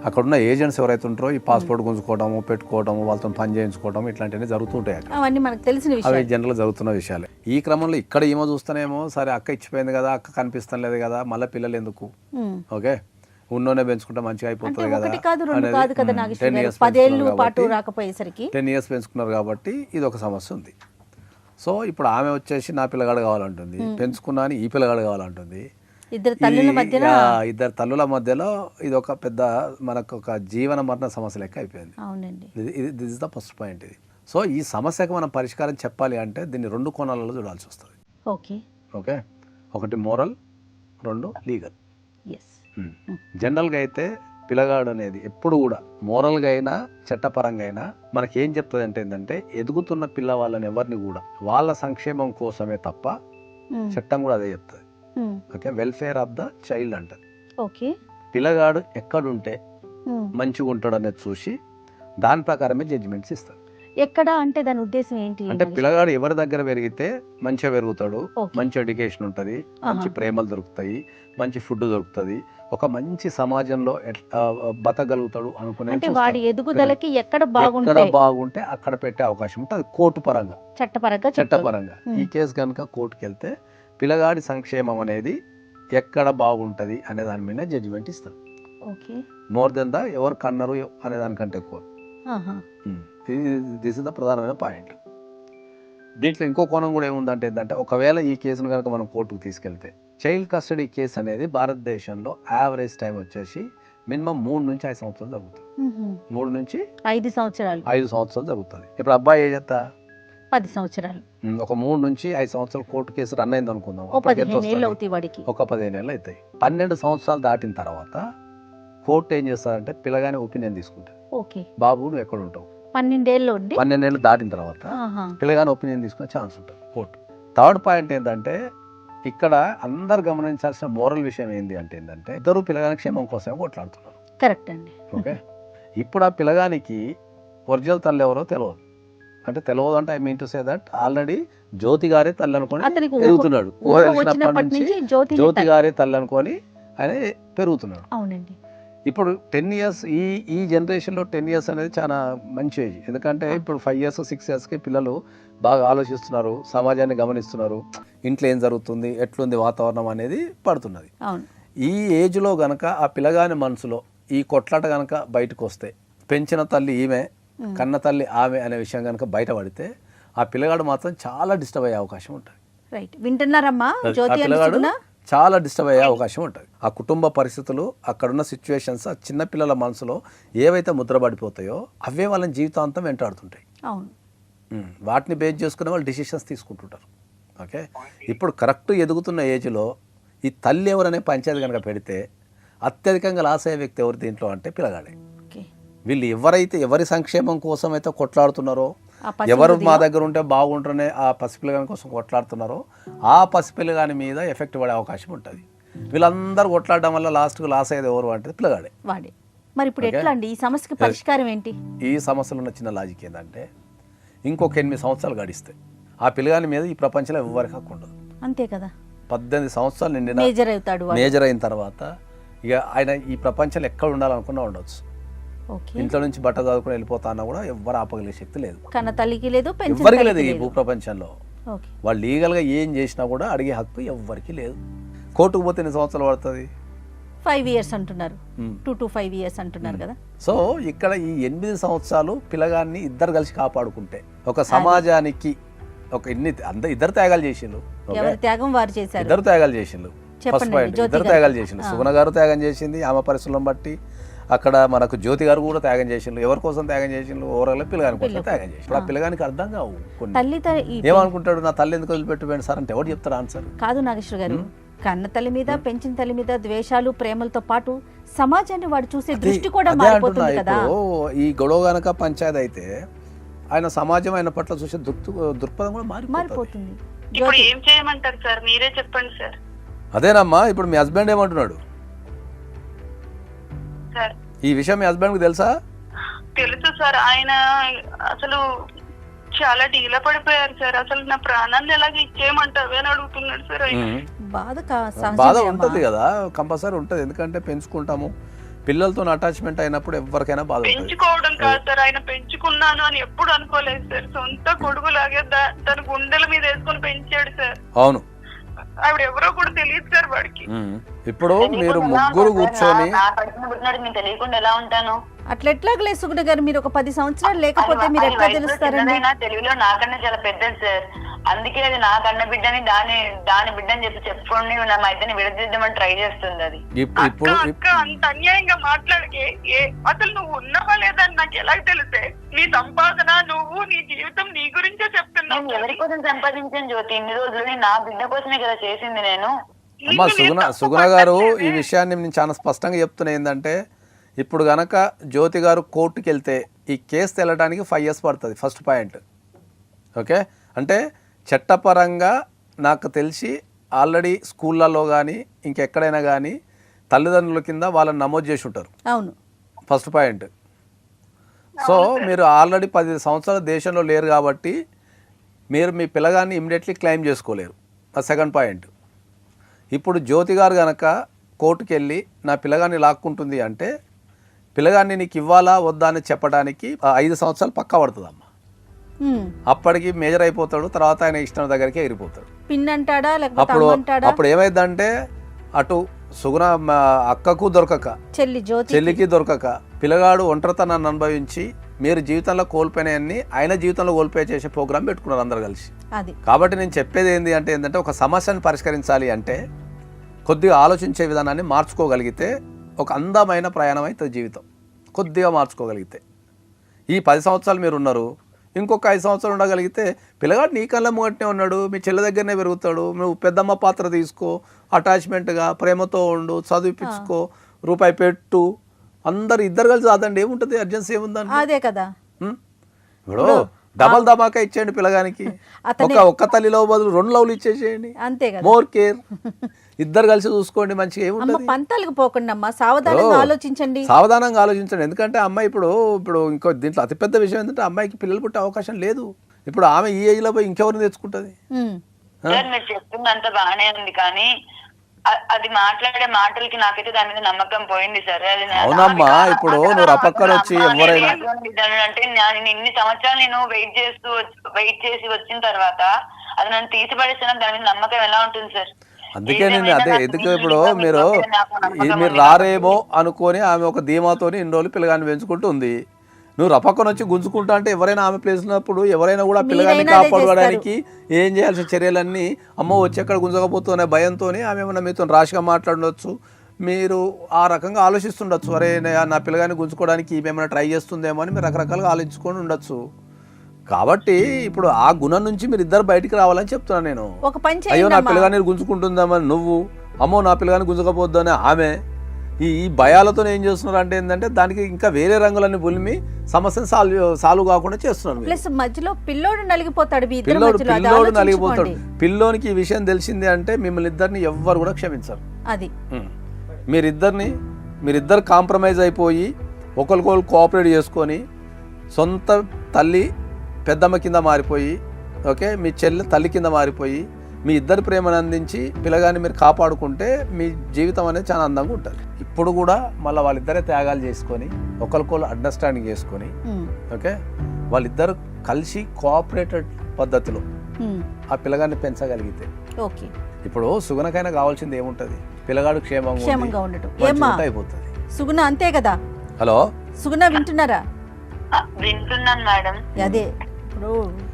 అక్కడున్న ఏజెంట్స్ ఎవరైతే ఉంటారో ఈ పాస్పోర్ట్ గుంజుకోవడము, పెట్టుకోవడము, వాళ్ళతో పని చేయించుకోవడం ఇట్లాంటివన్నీ జరుగుతుంటాయి అక్కడ. అవన్నీ మనకు తెలిసిన అవి విషయాలు, జనరల్గా జరుగుతున్న విషయాలే. ఈ క్రమంలో ఇక్కడ ఏమో చూస్తేనేమో, సరే అక్క ఇచ్చిపోయింది కదా, అక్క కనిపిస్తాం లేదు కదా, మళ్ళీ పిల్లలు ఎందుకు, ఓకే ఉన్నోనే పెంచుకుంటే మంచిగా అయిపోతుంది కదా, 10 ఏళ్ళ పాటు రాకపోయేసరికి 10 years పెంచుకున్నారు కాబట్టి ఇది ఒక సమస్య ఉంది. సో ఇప్పుడు ఆమె వచ్చేసి నా పిల్లగాడు కావాలంటుంది, పెంచుకున్నా అని ఈ పిల్లగాడు కావాలంటుంది. ఇద్దరు తల్లుల మధ్యలో ఇది ఒక పెద్ద మనకు ఒక జీవన మరణ సమస్య లెక్క అయిపోయింది. అవునండి, this is the first point ఇది. సో ఈ సమస్యకు మనం పరిష్కారం చెప్పాలి అంటే దీన్ని 2 కోణాలలో చూడాల్సి వస్తుంది. ఓకే, ఒకటి మోరల్, 2 లీగల్. జనరల్గా అయితే పిల్లగాడు అనేది ఎప్పుడు కూడా మోరల్గా అయినా చట్టపరంగా అయినా మనకి ఏం చెప్తుంది అంటే ఏంటంటే, ఎదుగుతున్న పిల్లవాళ్ళని ఎవరిని కూడా వాళ్ళ సంక్షేమం కోసమే తప్ప, చట్టం కూడా అదే చెప్తుంది. Okay, welfare of the child అంటది. ఓకే, పిల్లగాడు ఎక్కడుంటే మంచిగా ఉంటాడు అనేది చూసి దాని ప్రకారమే జడ్జిమెంట్స్ ఇస్తారు. ఎక్కడ అంటే దాని ఉద్దేశం ఏంటి అంటే పిల్లగాడు ఎవరి దగ్గర పెరిగితే మంచిగా పెరుగుతాడు, మంచి ఎడ్యుకేషన్ ఉంటుంది, మంచి ప్రేమలు దొరుకుతాయి, మంచి ఫుడ్ దొరుకుతుంది, ఒక మంచి సమాజంలో బతకగలుగుతాడు అనుకునే, వాడి ఎదుగుదలకి ఎక్కడ బాగుంటే అక్కడ పెట్టే అవకాశం ఉంటుంది. అది కోర్టు పరంగా, చట్టపరంగా. ఈ కేసు కనుక కోర్టుకి వెళ్తే పిల్లగాడి సంక్షేమం అనేది ఎక్కడ బాగుంటది అనే దాని మీద జడ్జిమెంట్ ఇస్తారు. మోర్ దెన్ ద ఎవరు కన్నారు అనే దానికంటే ఎక్కువ. దిస్ ఇస్ ద ప్రధానమైన పాయింట్. దీంట్లో ఇంకో కోణం కూడా ఏముందంటే ఏంటంటే, ఒకవేళ ఈ కేసును కనుక మనం కోర్టుకు తీసుకెళ్తే చైల్డ్ కస్టడీ కేసు అనేది భారతదేశంలో యావరేజ్ టైం వచ్చేసి మినిమం 3 నుంచి 5 సంవత్సరాలు జరుగుతుంది. 3 నుంచి 5 సంవత్సరాలు 5 సంవత్సరాలు జరుగుతుంది. ఇప్పుడు అబ్బాయి ఏజ్ ఎంత? 10 సంవత్సరాలు. ఒక 3 నుంచి 5 సంవత్సరాలు కోర్టు కేసు రన్ అయింది అనుకుందాం. ఓ 15 ఏళ్ళు అవుతాయి వాడికి. ఒక 15 ఏళ్ళు అవుతాయి. 12 సంవత్సరాలు దాటిన తర్వాత కోర్టు ఏం చేస్తారంటే పిల్లగానే ఒపీనియన్ తీసుకుంటారు. ఓకే. బాబు నువ్వు ఎక్కడ ఉంటావు? 12 ఏళ్ళు ఉండి 12 ఏళ్ళు దాటిన తర్వాత పిల్లగానే ఒపీనియన్ తీసుకునే ఛాన్స్ ఉంటుంది కోర్టు. థర్డ్ పాయింట్ ఏంటంటే ఇక్కడ అందరు గమనించాల్సిన మోరల్ విషయం ఏంటి అంటే ఏంటంటే ఇద్దరు పిల్లగాని క్షేమం కోసమే కొట్లాడుతున్నారు. కరెక్ట్ అండి. ఓకే. ఇప్పుడు ఆ పిల్లగానికి ఒరిజినల్ తల్లి ఎవరో తెలియదు. అంటే తెలియదు అంటే I mean to say that already Jyothi గారే తల్లి అనుకొని పెరుగుతున్నాడు. జ్యోతి గారే తల్లి అనుకొని ఆయన పెరుగుతున్నాడు. అవునండి. ఇప్పుడు 10 ఇయర్స్ ఈ జనరేషన్లో 10 ఇయర్స్ అనేది చాలా మంచి ఏజ్. ఎందుకంటే ఇప్పుడు 5 ఇయర్స్ 6 ఇయర్స్కి పిల్లలు బాగా ఆలోచిస్తున్నారు, సమాజాన్ని గమనిస్తున్నారు, ఇంట్లో ఏం జరుగుతుంది, ఎట్లుంది వాతావరణం అనేది పడుతున్నది. ఈ ఏజ్లో గనక ఆ పిల్లగాని మనసులో ఈ కొట్లాట గనక బయటకు వస్తే పెంచిన తల్లి ఈమె, కన్న తల్లి ఆమె అనే విషయం కనుక బయటపడితే ఆ పిల్లగాడు మాత్రం చాలా డిస్టర్బ్ అయ్యే అవకాశం ఉంటుంది. రైట్. వింటున్నారమ్మా? ఆ పిల్లగాడు చాలా డిస్టర్బ్ అయ్యే అవకాశం ఉంటుంది. ఆ కుటుంబ పరిస్థితులు, అక్కడున్న సిచ్యువేషన్స్, ఆ చిన్నపిల్లల మనసులో ఏవైతే ముద్రపడిపోతాయో అవే వాళ్ళని జీవితాంతం వెంటాడుతుంటాయి. అవును. వాటిని బేస్ చేసుకునే వాళ్ళు డిసిషన్స్ తీసుకుంటుంటారు. ఓకే. ఇప్పుడు కరెక్ట్ ఎదుగుతున్న ఏజ్లో ఈ తల్లి ఎవరనే పంచాయతీ కనుక పెడితే అత్యధికంగా లాస్ అయ్యే వ్యక్తి ఎవరు దీంట్లో అంటే పిల్లగాడే. వీళ్ళు ఎవరి సంక్షేమం కోసం అయితే కొట్లాడుతున్నారో, ఎవరు మా దగ్గర ఉంటే బాగుంటుందనే ఆ పసిపిల్లగాని కోసం కొట్లాడుతున్నారో ఆ పసిపిల్లగాని మీద ఎఫెక్ట్ పడే అవకాశం ఉంటుంది. వీళ్ళందరూ కొట్లాడడం వల్ల లాస్ట్కు లాస్ అయ్యేది ఎవరు అంటే పిల్లగాడే. మరి ఇప్పుడు ఎట్లా అండి ఈ సమస్యకి పరిష్కారం ఏంటి? ఈ సమస్యలో ఉన్న చిన్న లాజిక్ ఏంటంటే ఇంకొక 8 సంవత్సరాలు గడిస్తే ఆ పిల్లగాని మీద ఈ ప్రపంచంలో ఎవరికి హక్కు ఉండదు. అంతే కదా. 18 సంవత్సరాలు నిండిన మేజర్ అయిన తర్వాత ఇక ఆయన ఈ ప్రపంచంలో ఎక్కడ ఉండాలనుకున్నా ఉండొచ్చు. ఇంట్లో నుంచి బట్ట చదువుకుని వెళ్ళిపోతా అన్నా కూడా ఎవరు ఆపగలిగే శక్తి లేదు. కన్న తల్లికి లేదు, ఎవరికి లేదు. ఈ భూప్రపంచం వాళ్ళు లీగల్గా ఏం చేసినా కూడా అడిగే హక్కు ఎవరికి లేదు. కోర్టుకు పోతే ఎన్ని సంవత్సరాలు పడుతుంది? 5 ఇయర్స్ అంటున్నారు. 2 to 5 ఇయర్స్ అంటున్నారు కదా. సో ఇక్కడ ఈ 8 సంవత్సరాలు పిల్లగాన్ని ఇద్దరు కలిసి కాపాడుకుంటే ఒక సమాజానికి ఒక ఇద్దరు త్యాగాలు చేసిండ్రు. త్యాగం వారు చేశారు. ఇద్దరు త్యాగాలు చేసిండ్రు. ఫస్ట్ పాయింట్, ఇద్దరు త్యాగాలు చేసిండ్రు. సుగుణ గారు త్యాగం చేసింది ఆమె పరిస్థితులను బట్టి. అక్కడ మనకు జ్యోతి గారు కూడా త్యాగం చేసిండ్రు. ఎవరి కోసం త్యాగం చేసిండ్రు? ఓవరాల్ పిల్లగాని కోసం త్యాగం చేసి. ఇప్పుడు ఆ పిల్లగానికి అర్థం కావు కొన్ని. ఏమనుకుంటాడు, నా తల్లి ఎందుకు వదిలిపెట్టిపోయింది సార్ అంటే ఎవరు చెప్తారు ఆన్సర్? కాదు నాగేశ్వర గారు, కన్న తల్లి మీద పెంచిన తల్లి మీద ద్వేషాలు ప్రేమలతో పాటు సమాజాన్ని వాడు చూసే దృష్టి కూడా మారిపోతుంది కదా. ఈ గొడవ గనక పంచాయతీ అయితే ఆయన సమాజం ఆయన పట్ల చూసే దృక్పథం కూడా మారిపోతుంది. ఇప్పుడు ఏం చేయమంటారు సార్, మీరే చెప్పండి సార్. అదేనమ్మా, ఇప్పుడు మీ హస్బెండ్ ఏమంటున్నాడు ఈ విషయం? మీ హస్బెండ్ కి తెలుసా? తెలుసు సార్. ఆయన అసలు చాలా డీలా పడిపోయారు సార్. అసలు నా ప్రాణాన్ని ఎలాగ ఇచ్చేయమంటావే అని అడుగుతున్నాడు సార్. బాధ ఉంటది కదా, కంపల్సరీ ఉంటది. ఎందుకంటే పెంచుకుంటాము, పిల్లలతో అటాచ్మెంట్ అయినప్పుడు ఎవరికైనా బాధ. పెంచుకోవడం కాదు సార్, ఆయన పెంచుకున్నాను అని ఎప్పుడు అనుకోలేదు సార్. సొంత కొడుకు లాగే తన గుండెల మీద వేసుకొని పెంచాడు సార్. అవును. ఆవిడ ఎవరో కూడా తెలియదు సార్ వాడికి. ఇప్పుడు మీరు ముగ్గురు కూర్చొని తెలియకుండా ఎలా ఉంటాను? అట్లెట్లాగలే సుగుణ గారు, మీరు ఒక 10 సంవత్సరాలు లేకపోతే మీరు ఎట్లా తెలుస్తారండి? తెలుగులో నాకన్నా చాలా పెద్దది సార్. అందుకే అది నా కన్న బిడ్డని దాని బిడ్డని చెప్పుకొని మా ఇద్దరిని విడదీద్దామని ట్రై చేస్తుంది. అది అంత అన్యాయంగా మాట్లాడికే అసలు నువ్వు ఉన్నావా లేదా అని నాకు ఎలా తెలిసే? నీ సంపాదన, నువ్వు, నీ జీవితం నీ గురించే చెప్తున్నావు. ఎవరి కోసం సంపాదించాను జ్యోతి? ఇన్ని రోజులు నా బిడ్డ కోసమే కదా చేసింది నేను. అమ్మా సుగుణ గారు, ఈ విషయాన్ని నేను చాలా స్పష్టంగా చెప్తున్నా. ఏంటంటే ఇప్పుడు గనక జ్యోతి గారు కోర్టుకి వెళ్తే ఈ కేసు తెలడానికి 5 years పడుతుంది. First point. ఓకే. అంటే చట్టపరంగా నాకు తెలిసి ఆల్రెడీ స్కూళ్ళల్లో కానీ ఇంకెక్కడైనా కానీ తల్లిదండ్రుల కింద వాళ్ళని నమోదు చేసి ఉంటారు. అవును. First point. సో మీరు ఆల్రెడీ 10 సంవత్సరాల దేశంలో లేరు కాబట్టి మీరు మీ పిల్లగాన్ని ఇమ్మీడియట్లీ క్లెయిమ్ చేసుకోలేరు. Second point. ఇప్పుడు జ్యోతి గారు కనుక కోర్టుకు వెళ్ళి నా పిల్లగాన్ని లాక్కుంటుంది అంటే పిల్లగాన్ని నీకు ఇవ్వాలా వద్దా అని చెప్పడానికి 5 సంవత్సరాలు పక్కా పడుతుందమ్మా. అప్పటికి మేజర్ అయిపోతాడు. తర్వాత ఆయన ఇష్టం దగ్గరికి ఎగిరిపోతాడు. అప్పుడు ఏమైందంటే అటు సుగుణ అక్కకు దొరకక, చెల్లికి దొరకక, పిల్లగాడు ఒంటరితనాన్ని అనుభవించి మీరు జీవితంలో కోల్పోయినాయన్ని ఆయన జీవితంలో కోల్పోయి చేసే ప్రోగ్రామ్ పెట్టుకున్నారు అందరు కలిసి. కాబట్టి నేను చెప్పేది ఏంటంటే ఒక సమస్యను పరిష్కరించాలి అంటే కొద్దిగా ఆలోచించే విధానాన్ని మార్చుకోగలిగితే ఒక అందమైన ప్రయాణం అవుతుంది జీవితం. కొద్దిగా మార్చుకోగలిగితే ఈ 10 సంవత్సరాలు మీరు ఉన్నారు, ఇంకొక 5 సంవత్సరాలు ఉండగలిగితే పిల్లగాడు నీ కళ్ళ ముంగట్నే ఉన్నాడు, మీ చెల్లి దగ్గరనే పెరుగుతాడు. నువ్వు పెద్దమ్మ పాత్ర తీసుకో, అటాచ్మెంట్గా ప్రేమతో ఉండు, చదివిపించుకో, రూపాయి పెట్టు, అందరు ఇద్దరు కలిసి చదండి, ఏముంటుంది, అర్జెన్సీ ఏముందండి. అదే కదా. ఇప్పుడు డబల్ ధమాకా ఇచ్చేయండి పిల్లగానికి, ఒక్క తల్లిలో బదులు 2 లవ్లు ఇచ్చేసేయండి, అంతే కదా. మోర్ కేర్, ఇద్దరు కలిసి చూసుకోండి, మంచిగా ఏముంటుంది. పంతాలకు పోకుండా అమ్మా, సావధానంగా ఆలోచించండి, సావధానంగా ఆలోచించండి. ఎందుకంటే అమ్మాయి ఇప్పుడు ఇంకో దీంట్లో అతిపెద్ద విషయం ఏంటంటే అమ్మాయికి పిల్లలు పుట్టే అవకాశం లేదు. ఇప్పుడు ఆమె ఈ ఏజ్ లో పోయి ఇంకెవరిని తెచ్చుకుంటది? సార్ మీరు చెప్తుందంతా బాగానే ఉంది, కానీ అది మాట్లాడే మాటలకి నాకైతే దాని మీద నమ్మకం పోయింది సార్. అవునమ్మా, ఇప్పుడు నువ్వు రపక్కన వచ్చి ఎవరైనా అంటే నేను ఇన్ని సంవత్సరాలు నేను వెయిట్ చేసి వచ్చిన తర్వాత అది నన్ను తీసిపడేసిన దాని మీద నమ్మకం ఎలా ఉంటుంది సార్? అందుకే నేను ఎందుకు ఇప్పుడు మీరు రారేమో అనుకొని ఆమె ఒక ధీమాతోని ఇన్ని రోజులు పిల్లగాన్ని పెంచుకుంటూ ఉంది. నువ్వు రపక్కన వచ్చి గుంజుకుంటా అంటే ఎవరైనా ఆమె ప్లేస్ ఉన్నప్పుడు ఎవరైనా కూడా పిల్లగాన్ని కాపాడడానికి ఏం చేయాల్సిన చర్యలన్నీ అమ్మ వచ్చి ఎక్కడ గుంజకపోతున్న భయంతో ఆమె ఏమన్నా మీతో రాష్గా మాట్లాడవచ్చు, మీరు ఆ రకంగా ఆలోచిస్తుండొచ్చు. అరే నా పిల్లగాన్ని గుంజుకోవడానికి ఏమైనా ట్రై చేస్తుందేమో అని మీరు రకరకాలుగా ఆలోచించుకొని ఉండొచ్చు. కాబట్టి ఇప్పుడు ఆ గుణం నుంచి మీరు ఇద్దరు బయటికి రావాలని చెప్తున్నాను నేను. అయ్యో నా పిల్లగాన్ని గుంజుకుంటుందామని నువ్వు, అమ్మో నా పిల్లగాన్ని గుంజుకపోద్దు అని ఆమె, ఈ భయాలతో ఏం చేస్తున్నారు అంటే ఏంటంటే దానికి ఇంకా వేరే రంగులన్నీ పులిమి సమస్యను సాల్వ్ కాకుండా చేస్తున్నారు. ప్లస్ మధ్యలో పిల్లోడు నలిగిపోతాడు, పిల్లోడు నలిగిపోతాడు. పిల్లోనికి ఈ విషయం తెలిసిందే అంటే మిమ్మల్ని ఇద్దరిని ఎవ్వరు కూడా క్షమించరు. అది మీరిద్దరు కాంప్రమైజ్ అయిపోయి ఒకరికొకరు కోఆపరేట్ చేసుకొని సొంత తల్లి పెద్దమ్మ కింద మారిపోయి, ఓకే, మీ చెల్లి తల్లి కింద మారిపోయి మీ ఇద్దరి ప్రేమను అందించి పిల్లగాన్ని మీరు కాపాడుకుంటే మీ జీవితం అనేది చాలా అందంగా ఉంటుంది. ఇప్పుడు కూడా మళ్ళీ వాళ్ళిద్దరే త్యాగాలు చేసుకొని ఒకరికొకరు అండర్స్టాండింగ్ చేసుకొని, ఓకే, వాళ్ళిద్దరు కలిసి కోఆపరేటెడ్ పద్ధతిలో ఆ పిల్లగాన్ని పెంచగలిగితే, ఇప్పుడు సుగుణకైనా కావాల్సింది ఏముంటది, పిల్లగాడు క్షేమంగా ఉండటం అయిపోతుంది. సుగుణ అంతే కదా. హలో సుగుణ వింటున్నారా? వింటున్నాను మేడం. అదే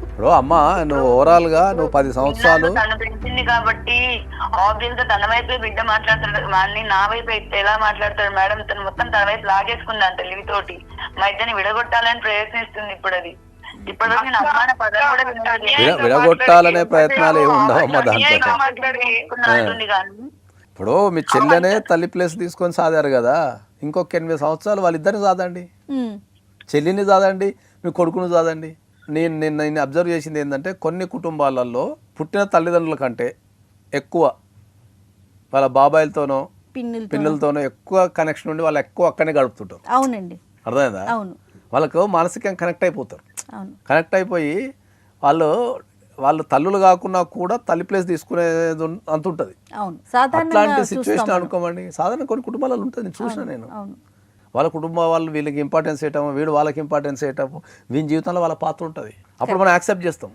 ఇప్పుడు అమ్మ నువ్వు ఓవరాల్ గా నువ్వు 10 సంవత్సరాలు తను పెంచింది కాబట్టి ఆబ్వియస్ గా తన వైపు బిడ్డ మాట్లాడతాడు, మళ్ళీ నా వైపు ఎలా మాట్లాడతాడు మేడం? తను మొత్తం తన వైపు లాగేసుకుంది అంత తెలివితోటి, మా ఇద్దరిని విడగొట్టాలని ప్రయత్నిస్తుంది. ఇప్పుడు అది ఇప్పటివరకు నేను అమ్మాన పదం కూడా విడగొట్టాలనే ప్రయత్నాలు ఏమి ఉండవమ్మా దాంట్లో. ఇప్పుడు మీ చెల్లెనే తల్లి ప్లేస్ తీసుకొని సాదారు కదా, ఇంకొక 8 సంవత్సరాలు వాళ్ళిద్దరిని సాదండి, చెల్లిని సాదండి, మీ కొడుకుని సాదండి. నేను అబ్జర్వ్ చేసింది ఏంటంటే కొన్ని కుటుంబాలలో పుట్టిన తల్లిదండ్రుల కంటే ఎక్కువ వాళ్ళ బాబాయిలతోనో పిన్నులతోనో ఎక్కువ కనెక్షన్ ఉండి వాళ్ళు ఎక్కువ అక్కడనే గడుపుతుంటారు. అవునండి, అర్థమైందా? వాళ్ళకు మానసికంగా కనెక్ట్ అయిపోతారు. కనెక్ట్ అయిపోయి వాళ్ళు తల్లులు కాకుండా కూడా తల్లి ప్లేస్ తీసుకునేది అంత ఉంటుంది. అట్లాంటి సిచ్యువేషన్ అనుకోమండి, సాధారణ కొన్ని కుటుంబాలలో ఉంటుంది, చూసిన నేను. వాళ్ళ కుటుంబం వాళ్ళు వీళ్ళకి ఇంపార్టెన్స్ ఇవ్వటం, వీడు వాళ్ళకి ఇంపార్టెన్స్ ఇవ్వటం, వీని జీవితంలో వాళ్ళ పాత్ర ఉంటుంది. అప్పుడు మనం యాక్సెప్ట్ చేస్తాం.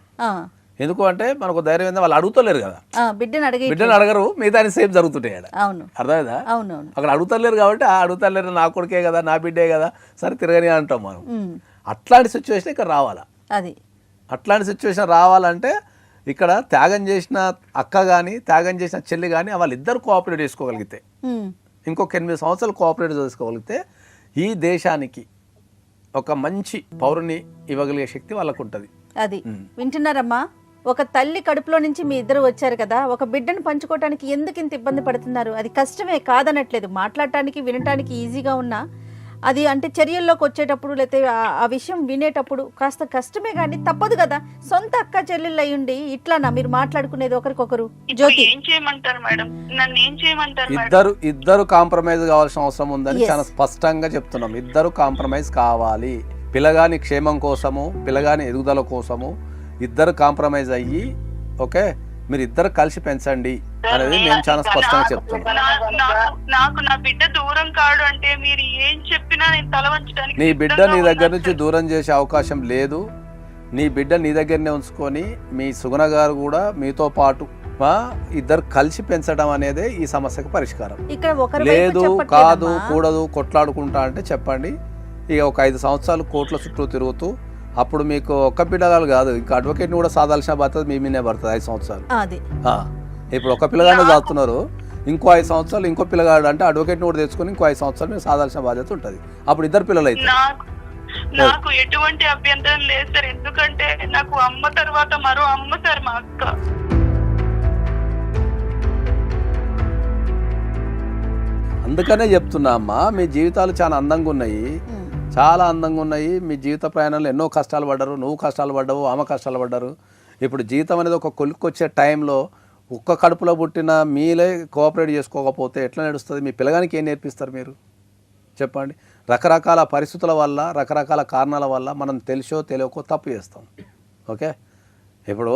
ఎందుకు అంటే మనకు ధైర్యం ఏందో, వాళ్ళు అడుగుతలేరు కదా, బిడ్డను అడగరు, మిగతా సేమ్ జరుగుతుంటాయి. అర్థమైందా? అక్కడ అడుగుతలేరు కాబట్టి అడుగుతలేరు, నా కొడుకే కదా, నా బిడ్డే కదా, సరే తిరగని అంటాం మనం. అట్లాంటి సిచ్యువేషన్ ఇక్కడ రావాలా? అట్లాంటి సిచ్యువేషన్ రావాలంటే ఇక్కడ త్యాగం చేసిన అక్క కానీ త్యాగం చేసిన చెల్లి కానీ వాళ్ళిద్దరు కోఆపరేట్ చేసుకోగలిగితే, ఇంకొక 8 సంవత్సరాలు కోఆపరేట్ చేసుకోగలిగితే ఈ దేశానికి ఒక మంచి పౌరుని ఇవ్వగలిగే శక్తి వాళ్ళకు ఉంటుంది. అది వింటున్నారమ్మా? ఒక తల్లి కడుపులో నుంచి మీ ఇద్దరు వచ్చారు కదా, ఒక బిడ్డను పంచుకోవటానికి ఎందుకు ఇంత ఇబ్బంది పడుతున్నారు? అది కష్టమే కాదనట్లేదు, మాట్లాడటానికి వినటానికి ఈజీగా ఉన్నా అది అంటే చర్యల్లోకి వచ్చేటప్పుడు లేకపోతే ఆ విషయం వినేటప్పుడు కాస్త కష్టమే, కానీ తప్పదు కదా. సొంత అక్క చెల్లెళ్ళు అయ్యుండి ఇట్లానా మీరు మాట్లాడుకునేది ఒకరికొకరు? జ్యోతి ఏం చేయమంటారు మేడం? నన్ను ఏం చేయమంటారు? ఇద్దరు కాంప్రమైజ్ కావాల్సిన అవసరం ఉందని చాలా స్పష్టంగా చెప్తున్నాం. ఇద్దరు కాంప్రమైజ్ కావాలి. పిల్లగాని క్షేమం కోసము, పిల్లగాని ఎదుగుదల కోసము ఇద్దరు కాంప్రమైజ్ అయ్యి, ఓకే, మీరు ఇద్దరు కలిసి పెంచండి అనేది మేము చాలా స్పష్టంగా చెప్తున్నాం. నాకు నా బిడ్డ దూరం కాడు అంటే మీరు ఏం చెప్పినా నేను తల వంచడానికి. నీ బిడ్డ నీ దగ్గర నుంచి దూరం చేసే అవకాశం లేదు. నీ బిడ్డ నీ దగ్గరనే ఉంచుకొని మీ సుగుణ గారు కూడా మీతో పాటు ఇద్దరు కలిసి పెంచడం అనేది ఈ సమస్యకు పరిష్కారం. లేదు కాదు కూడదు కొట్లాడుకుంటా అంటే చెప్పండి. ఇక ఒక 5 సంవత్సరాలు కోర్టుల చుట్టూ తిరుగుతూ, అప్పుడు మీకు ఒక్క పిల్లగాలు కాదు, ఇంకా అడ్వకేట్ని కూడా సాధాల్సిన బాధ్యత మీ మీదే పడుతుంది. 5 సంవత్సరాలు ఇప్పుడు ఒక పిల్లగానే చదువుతున్నారు, ఇంకో 5 సంవత్సరాలు ఇంకో పిల్లగాడు అంటే అడ్వకేట్ని కూడా తెచ్చుకొని ఇంకో 5 సంవత్సరాలు మీరు సాధాల్సిన బాధ్యత ఉంటుంది. అప్పుడు ఇద్దరు పిల్లలు అయితే నాకు ఎటువంటి అభ్యంతరం లేదు సార్, ఎందుకంటే నాకు అమ్మ తర్వాత మరో అమ్మ సార్ మా అక్క. అందుకనే చెప్తున్నా అమ్మా, మీ జీవితాలు చాలా అందంగా ఉన్నాయి, చాలా అందంగా ఉన్నాయి. మీ జీవిత ప్రయాణంలో ఎన్నో కష్టాలు పడ్డారు, నువ్వు కష్టాలు పడ్డావు, ఆమె కష్టాలు పడ్డారు. ఇప్పుడు జీవితం అనేది ఒక కొలుక్కొచ్చే టైంలో ఒక్క కడుపులో పుట్టిన మీలే కోఆపరేట్ చేసుకోకపోతే ఎట్లా నడుస్తుంది? మీ పిల్లగానికి ఏం నేర్పిస్తారు మీరు చెప్పండి? రకరకాల పరిస్థితుల వల్ల, రకరకాల కారణాల వల్ల మనం తెలిసో తెలియకో తప్పు చేస్తాం. ఓకే, ఇప్పుడు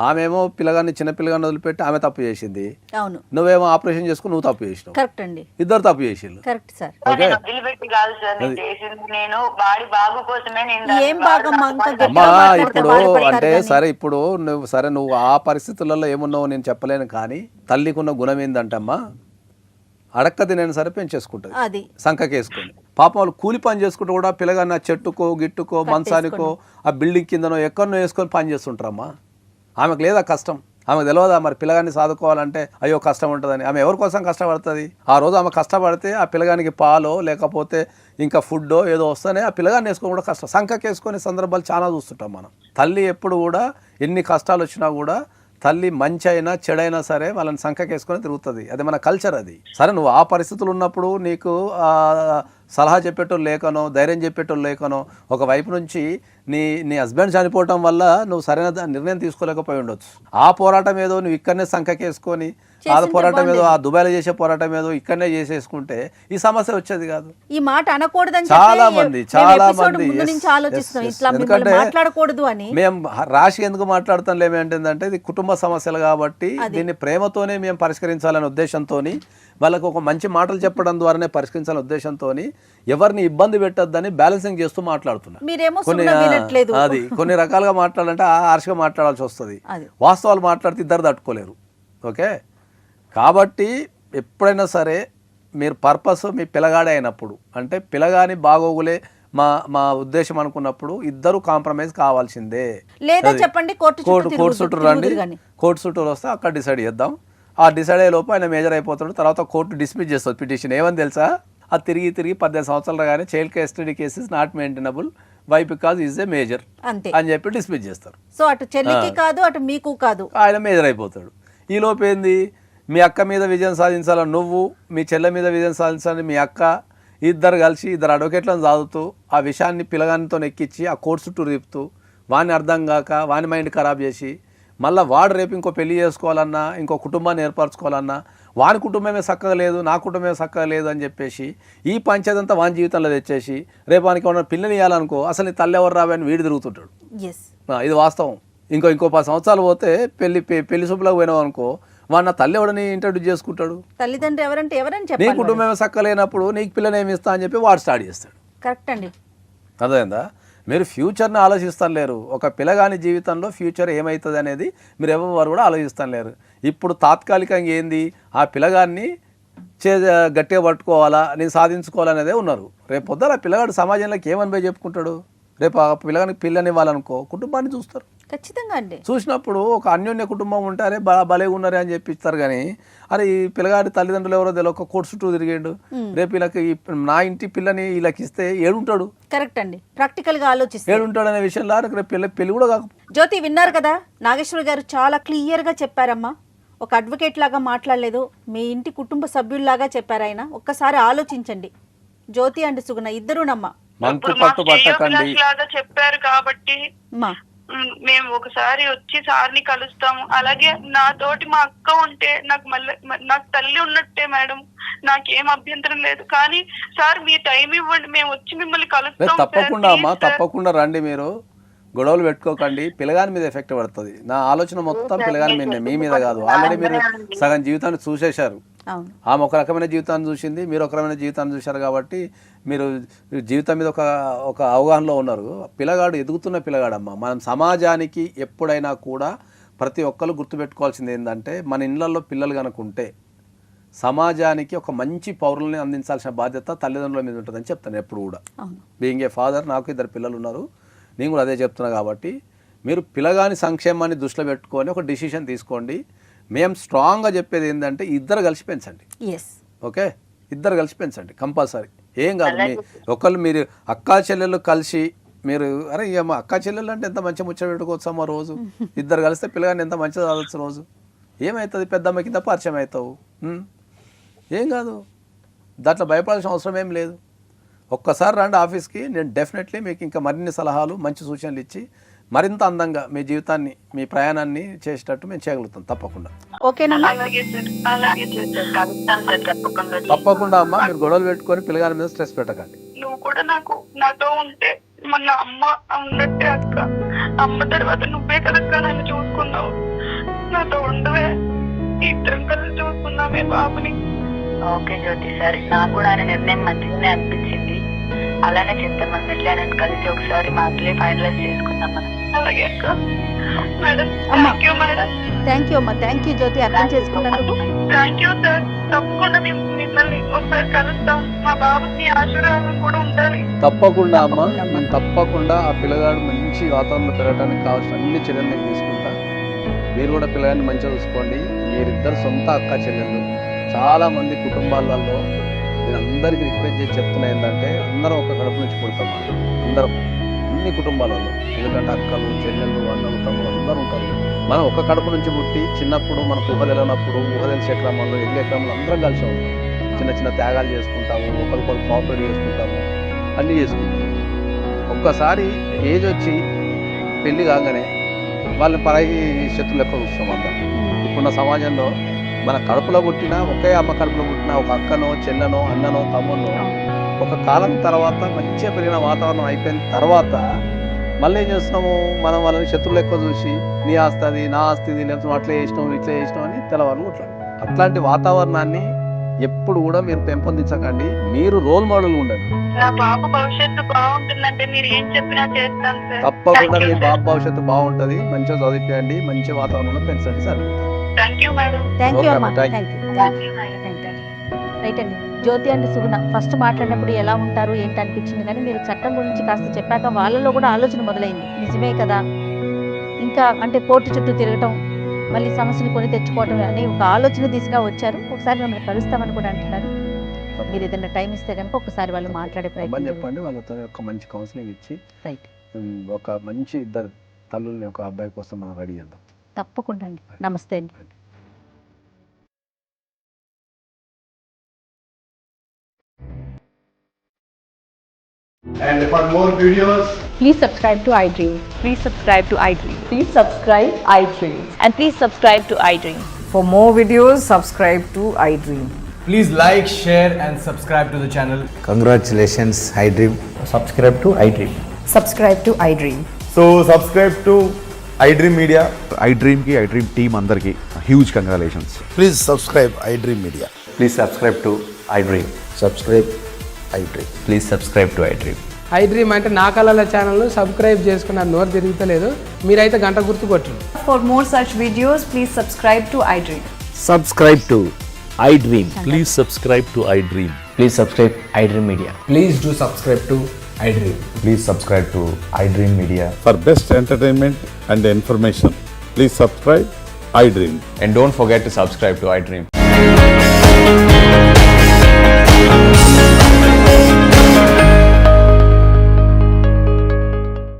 ఆమెమో పిల్లగాన్ని చిన్న పిల్లగాన్ని వదిలిపెట్టి ఆమె తప్పు చేసింది, అవును, నువ్వేమో ఆపరేషన్ చేసుకుని నువ్వు తప్పు చేసినావు. కరెక్ట్ అండి, ఇద్దరు తప్పు చేసిండు. Correct sir. వదిలిపెట్టి కాదు సార్ నేను చేసింది, నేను వాడి బాగు కోసమే. ఏం బాగమ్మా అమ్మా ఇప్పుడు అంటే సరే, ఇప్పుడు నువ్వు ఆ పరిస్థితులలో ఏమున్నావో నేను చెప్పలేను, కానీ తల్లికున్న గుణం ఏందంటమ్మా, అడక్క తినైనా సరే పెంచేసుకుంటుంది, అది సంకకేసుకొని. పాపం వాళ్ళు కూలి పని చేసుకుంటూ కూడా పిల్లగాన్ని ఆ చెట్టుకో గిట్టుకో మంచానికో ఆ బిల్డింగ్ కిందనో ఎక్కడనో వేసుకొని పని చేస్తుంటారమ్మా. ఆమెకు లేదా కష్టం? ఆమెకు తెలియదా మరి పిల్లగాన్ని సాదుకోవాలంటే అయ్యో కష్టం ఉంటుందని? ఆమె ఎవరి కోసం కష్టపడుతుంది? ఆ రోజు ఆమె కష్టపడితే ఆ పిల్లగానికి పాలో లేకపోతే ఇంకా ఫుడ్డో ఏదో వస్తేనే ఆ పిల్లగాన్ని వేసుకొని కూడా కష్టం, సంకకేసుకునే సందర్భాలు చాలా చూస్తుంటాం మనం. తల్లి ఎప్పుడు కూడా ఎన్ని కష్టాలు వచ్చినా కూడా తల్లి మంచి అయినా చెడైనా సరే వాళ్ళని సంకకేసుకొని తిరుగుతుంది. అది మన కల్చర్. అది సరే, నువ్వు ఆ పరిస్థితులు ఉన్నప్పుడు నీకు సలహా చెప్పేటోళ్ళు లేకనో ధైర్యం చెప్పేటోళ్ళు లేకనో ఒకవైపు నుంచి నీ హస్బెండ్ చనిపోవటం వల్ల నువ్వు సరైన నిర్ణయం తీసుకోలేకపోయి ఉండొచ్చు. ఆ పోరాటం ఏదో నువ్వు ఇక్కడనే సంకకేసుకొని, ఆ పోరాటం ఏదో ఆ దుబాయ్లో చేసే పోరాటం ఏదో ఇక్కడనే చేసేసుకుంటే ఈ సమస్య వచ్చేది కాదు. ఈ మాట అనకూడదని చాలా మంది ఎందుకంటే మాట్లాడకూడదు అని మేము రాశి ఎందుకు మాట్లాడతాం లేమేంటంటే ఇది కుటుంబ సమస్యలు కాబట్టి దీన్ని ప్రేమతోనే మేము పరిష్కరించాలనే ఉద్దేశంతో, వాళ్ళకు ఒక మంచి మాటలు చెప్పడం ద్వారానే పరిష్కరించాలనే ఉద్దేశంతో ఎవరిని ఇబ్బంది పెట్టొద్దని బ్యాలెన్సింగ్ చేస్తూ మాట్లాడుతున్నా. కొన్ని రకాలుగా మాట్లాడాలంటే హార్ష్గా మాట్లాడాల్సి వస్తుంది, వాస్తవాలు మాట్లాడితే ఇద్దరు తట్టుకోలేరు. ఓకే, కాబట్టి ఎప్పుడైనా సరే మీరు పర్పస్ మీ పిల్లగాడే అయినప్పుడు, అంటే పిల్లగాని బాగోగులే మా ఉద్దేశం అనుకున్నప్పుడు ఇద్దరు కాంప్రమైజ్ కావాల్సిందే. కోర్టు చుట్టూ రండి, కోర్టు చుట్టూ వస్తే అక్కడ డిసైడ్ చేద్దాం. ఆ డిసైడ్ అయ్యే లోపు ఆయన మేజర్ అయిపోతాడు, తర్వాత కోర్టు డిస్మిస్ చేస్తుంది పిటిషన్. ఏమని తెలుసా? అది తిరిగి 18 సంవత్సరాలు కానీ child custody cases not maintainable why because is a major అని చెప్పి డిస్మిస్ చేస్తారు. సో అటు చెల్లికి కాదు అటు మీకు కాదు, ఆయన మేజర్ అయిపోతాడు. ఈ లోపు ఏంది, మీ అక్క మీద విజయం సాధించాలని నువ్వు, మీ చెల్లె మీద విజయం సాధించాలని మీ అక్క, ఇద్దరు కలిసి ఇద్దరు అడ్వకేట్లను సాదుతూ ఆ విషయాన్ని పిల్లగానితో ఎక్కించి ఆ కోర్టు చుట్టూ రేపుతూ వాడిని అర్థం కాక వాని మైండ్ ఖరాబ్ చేసి మళ్ళీ వాడు రేపు ఇంకో పెళ్లి చేసుకోవాలన్నా ఇంకో కుటుంబాన్ని ఏర్పరచుకోవాలన్నా వాని కుటుంబమే చక్కగా లేదు, నా కుటుంబమే చక్కగా లేదు అని చెప్పేసి ఈ పంచాయతీ అంతా వాని జీవితంలో తెచ్చేసి రేపు వానికి ఏమన్నా పిల్లని ఇవ్వాలనుకో అసలు నీ తల్లి ఎవరు రావని వీడి తిరుగుతుంటాడు. ఇది వాస్తవం. ఇంకో 10 సంవత్సరాలు పోతే పెళ్లి శుభ్రంగా పోయినావు అనుకో, వాడు నా తల్లి ఎవడని ఇంట్రడ్యూస్ చేసుకుంటాడు. తల్లిదండ్రులు ఎవరంటే ఎవరని నీ కుటుంబమే చక్కలేనప్పుడు నీకు పిల్లని ఏమి ఇస్తా అని చెప్పి వాడు స్టార్ట్ చేస్తాడు. కరెక్ట్ అండి, అర్థమైందా? మీరు ఫ్యూచర్ని ఆలోచిస్తాను లేరు. ఒక పిల్లగాని జీవితంలో ఫ్యూచర్ ఏమవుతుంది అనేది మీరు ఎవరు కూడా ఆలోచిస్తాను లేరు. ఇప్పుడు తాత్కాలికంగా ఏంది, ఆ పిల్లగాన్ని గట్టిగా పట్టుకోవాలా, నేను సాధించుకోవాలనేదే ఉన్నారు. రేపు పొద్దున ఆ పిల్లగాడు సమాజంలోకి ఏమని పోయి చెప్పుకుంటాడు? రేపు ఆ పిల్లగానికి పిల్లని ఇవ్వాలనుకో కుటుంబాన్ని చూస్తారు ఖచ్చితంగా అండి. చూసినప్పుడు ఒక అన్యోన్య కుటుంబం ఉంటారే భలేగా ఉన్నారే అని చెప్పిస్తారు. కానీ అరే ఈ పిల్లగాడి తల్లిదండ్రులు ఎవరో తెలియదు, ఒక కోర్టు చుట్టూ తిరిగాడు, రేపు వీళ్ళకి నా ఇంటి పిల్లని వీళ్ళకి ఇస్తే ఏడుంటాడు? కరెక్ట్ అండి, ప్రాక్టికల్ గా ఆలోచిస్తే ఏడుంటాడు అనే విషయంలో రేపు పెళ్లి కూడా కాక. జ్యోతి విన్నారు కదా, నాగేశ్వర గారు చాలా క్లియర్ గా చెప్పారమ్మా. ఒక అడ్వకేట్ లాగా మాట్లాడలేదు, మీ ఇంటి కుటుంబ సభ్యుల్లాగా చెప్పారు ఆయన. ఒక్కసారి ఆలోచించండి. జ్యోతి అండ్ సుగుణ ఇద్దరునమ్మా చెప్పారు కాబట్టి మేము ఒకసారి వచ్చి సార్ని కలుస్తాము. అలాగే నాతోటి మా అక్క ఉంటే నాకు తల్లి ఉన్నట్టే మేడం, నాకేం అభ్యంతరం లేదు. కానీ సార్ మీ టైం ఇవ్వండి, మేము వచ్చి మిమ్మల్ని కలుస్తాం. తప్పకుండా అమ్మా, తప్పకుండా రండి. మీరు గొడవలు పెట్టుకోకండి, పిల్లగాని మీద ఎఫెక్ట్ పడుతుంది. నా ఆలోచన మొత్తం పిల్లగాని మీద, మీ మీద కాదు. ఆల్రెడీ మీరు సగం జీవితాన్ని చూసేశారు. ఆమె ఒక రకమైన జీవితాన్ని చూసింది, మీరు ఒక రకమైన జీవితాన్ని చూశారు. కాబట్టి మీరు జీవితం మీద ఒక అవగాహనలో ఉన్నారు. పిల్లగాడు ఎదుగుతున్న పిల్లగాడమ్మా. మనం సమాజానికి ఎప్పుడైనా కూడా ప్రతి ఒక్కరు గుర్తుపెట్టుకోవాల్సింది ఏంటంటే, మన ఇళ్లలో పిల్లలు కనుకుంటే సమాజానికి ఒక మంచి పౌరుల్ని అందించాల్సిన బాధ్యత తల్లిదండ్రుల మీద ఉంటుందని చెప్తాను ఎప్పుడు కూడా. బీయింగ్ ఏ ఫాదర్, నాకు 2 పిల్లలు ఉన్నారు, నేను కూడా అదే చెప్తున్నా. కాబట్టి మీరు పిల్లగాని సంక్షేమాన్ని దృష్టిలో పెట్టుకొని ఒక డిసిషన్ తీసుకోండి. మేము స్ట్రాంగ్గా చెప్పేది ఏంటంటే ఇద్దరు కలిసి పెంచండి. ఎస్, ఓకే, ఇద్దరు కలిసి పెంచండి కంపల్సరీ. ఏం కాదు, ఒకళ్ళు మీరు అక్కా చెల్లెళ్ళు కలిసి మీరు అరే అమ్మ అక్కా చెల్లెళ్ళు అంటే ఎంత మంచిగా ముచ్చట పెట్టుకోవచ్చమ్మా రోజు. ఇద్దరు కలిస్తే పిల్లగాని ఎంత మంచిగా చదవచ్చు రోజు. ఏమవుతుంది, పెద్దమ్మ కింద పరిచయం అవుతావు, ఏం కాదు, దాంట్లో భయపడాల్సిన అవసరం ఏం లేదు. ఒక్కసారి రండి ఆఫీస్కి, నేను డెఫినెట్లీ మీకు ఇంకా మరిన్ని సలహాలు మంచి సూచనలు ఇచ్చి మరింత అందంగా మీ జీవితాన్ని మీ ప్రయాణాన్ని చేసేటట్టు మేము చేయగలుగుతాం తప్పకుండా. ఓకేనా? అలాగే సార్, అలాగే సార్, కలుస్తాను సార్ తప్పకుండా. తప్పకుండా అమ్మా, మీరు గొడవలు పెట్టుకొని పిల్లగాని మీద స్ట్రెస్ పెట్టకండి. నువ్వు కూడా నాతో ఉంటే మన అమ్మ ఉన్నట్టే అక్క. అమ్మ తర్వాత నువ్వే కదక్క నన్ను చూసుకున్నావు. నాతో ఉండవే, ఇద్దరం కలిసి చూసుకున్నామే బాబుని. ఓకే జ్యోతి, సరే. నాకు కూడా ఆయన నిర్ణయం మంచిగానే అనిపించింది. అలానే చెప్తాం, మనం వెళ్ళానని కలిసి ఒకసారి మాటలే ఫైనలైజ్ చేసుకుందాం మనం. అలాగే అక్క. Madam, thank you madam. Thank you అమ్మా, థ్యాంక్ యూ జ్యోతి, అర్థం చేసుకున్నందుకు. Thank you sir. తప్పకుండా మేము మిమ్మల్ని ఒకసారి కలుస్తాం. మా బాబుకి ఆశీర్వాదం కూడా ఉండాలి. తప్పకుండా అమ్మా, నేను తప్పకుండా ఆ పిల్లగాడు మంచి వాతావరణంలో పెరగడానికి కావాల్సిన అన్ని చర్యలు నేను తీసుకుంటా. మీరు కూడా పిల్లగాడిని మంచిగా చూసుకోండి. మీరిద్దరు సొంత అక్క చెల్లెళ్ళు. చాలామంది కుటుంబాలలో నేను అందరికీ రిక్వెస్ట్ చేసి చెప్తున్నా ఏంటంటే అందరం ఒక కడుపు నుంచి పుడతాం, అందరం అన్ని కుటుంబాలలో. ఎందుకంటే అక్కలు చెల్లెళ్ళు అన్నలు తమ్ముడు అందరూ ఉంటారు. మనం ఒక కడుపు నుంచి పుట్టి చిన్నప్పుడు మనకు ఊహ తెలియనప్పుడు ఊహ తెలిసే క్రమంలో ఎదిగే క్రమంలో అందరం కలిసి ఉంటాం. చిన్న చిన్న త్యాగాలు చేసుకుంటాము, ఒకరికొకరు కోఆపరేట్ చేసుకుంటాము, అన్నీ చేసుకుంటాం. ఒక్కసారి ఏజ్ వచ్చి పెళ్ళి కాగానే వాళ్ళని పరాయి శత్రులు ఎక్కువ చూస్తాం అందరం. ఇప్పుడున్న సమాజంలో మన కడుపులో పుట్టిన ఒకే అమ్మ కడుపులో పుట్టిన ఒక అక్కనో చెల్లెనో అన్ననో తమ్మునో ఒక కాలం తర్వాత మంచిగా పెరిగిన వాతావరణం అయిపోయిన తర్వాత మళ్ళీ ఏం చేస్తున్నాము, మనం వాళ్ళని శత్రువులు ఎక్కువ చూసి నీ ఆస్తి అది నా ఆస్తి ఇది, లేకపోతే అట్లా చేసినావు ఇట్లా చేసినావు అని తెల్లవారు కొట్లాడు. అట్లాంటి వాతావరణాన్ని ఎప్పుడు కూడా మీరు పెంపొందించకండి. మీరు రోల్ మోడల్ ఉండండి. నా బాబు భవిష్యత్తు బాగుంటుందంటే మీరు ఏం చెప్పినా చేస్తాను సార్. తప్పకుండా మీ బాబు భవిష్యత్తు బాగుంటుంది. మంచిగా చదివించండి, మంచి వాతావరణంలో పెంచండి sir. Thank you madam. Thank you అమ్మా, Thank you. Thank you. Thank you madam. Right అండి. జ్యోతి అండ్ సుగుణ ఫస్ట్ మాట్లాడినప్పుడు ఎలా ఉంటారు ఏంటి అనిపించింది, కానీ మీరు చట్టం గురించి కాస్త చెప్పాక వాళ్ళలో కూడా ఆలోచన మొదలైంది. నిజమే కదా, ఇంకా అంటే కోర్టు చుట్టూ తిరగటం, మళ్ళీ సమస్యలు కొని తెచ్చుకోవటం అని ఒక ఆలోచన దిశగా వచ్చారు. ఒకసారి మిమ్మల్ని కలుస్తామని కూడా అంటున్నారు. మీరు ఏదైనా టైం ఇస్తే కనుక ఒకసారి వాళ్ళు మాట్లాడే ప్రయత్నం చెప్పండి. వాళ్ళతో ఒక మంచి కౌన్సిలింగ్ ఇచ్చి రైట్ ఒక మంచి ఇద్దరు తల్లుల్ని ఒక అబ్బాయి కోసం మనం రెడీ చేద్దాం. తప్పకుండా అండి. నమస్తే అండి. And for more videos, Please subscribe to iDream. Please subscribe to iDream. Please subscribe iDream. And please subscribe to iDream. For more videos, subscribe to iDream. please like, share, and subscribe to the channel. Congratulations, iDream. Subscribe to iDream. Subscribe to iDream. So subscribe to iDream Media. iDream ki iDream team andarki huge congratulations. Please subscribe iDream Media. Please subscribe to iDream. Subscribe iDream. Please subscribe to iDream. iDream అంటే నా కళల ఛానల్ను subscribe చేసుకున్న నోరు తిరుగుతలేదు. మీరైతే గంట గుర్తు కొట్టండి. For more such videos, please subscribe to iDream. Subscribe to iDream. Please subscribe to iDream. Please subscribe iDream Media. Please do subscribe to iDream. Please subscribe to iDream Media. For best entertainment and information, please subscribe iDream. And don't forget to subscribe to iDream.